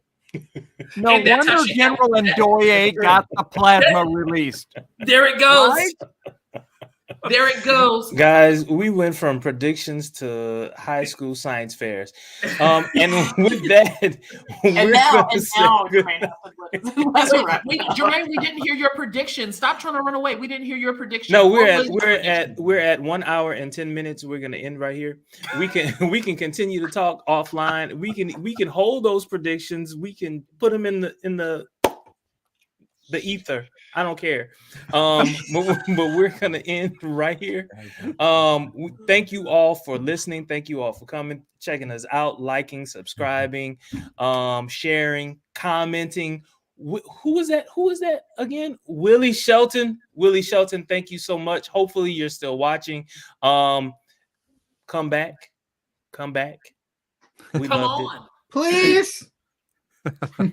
Speaker 3: No wonder General Ndoye got the plasma released.
Speaker 5: There it goes.
Speaker 3: Right?
Speaker 5: There it goes.
Speaker 1: Guys, we went from predictions to high school science fairs. And with that, we're
Speaker 4: now,
Speaker 1: going to say
Speaker 5: Jermaine, we didn't hear your prediction. Stop trying to run away. We didn't hear your prediction.
Speaker 1: No, we're at 1 hour and 10 minutes. We're going to end right here. We can continue to talk offline. We can hold those predictions. We can put them in the the ether. I don't care. But we're gonna end right here. Thank you all for listening. Thank you all for coming, checking us out, liking, subscribing, sharing, commenting. Who is that? Who is that again? Willie Shelton. Willie Shelton, thank you so much. Hopefully you're still watching. Come back. We
Speaker 5: Come
Speaker 1: loved it.
Speaker 5: on.
Speaker 2: Please.
Speaker 1: All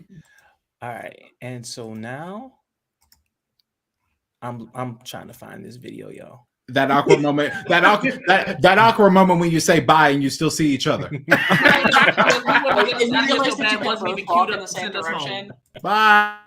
Speaker 1: right. And so now I'm trying to find this video, y'all.
Speaker 2: That awkward moment. That awkward moment when you say bye and you still see each other.
Speaker 4: And you realize that you both walk in the same direction.
Speaker 2: Bye.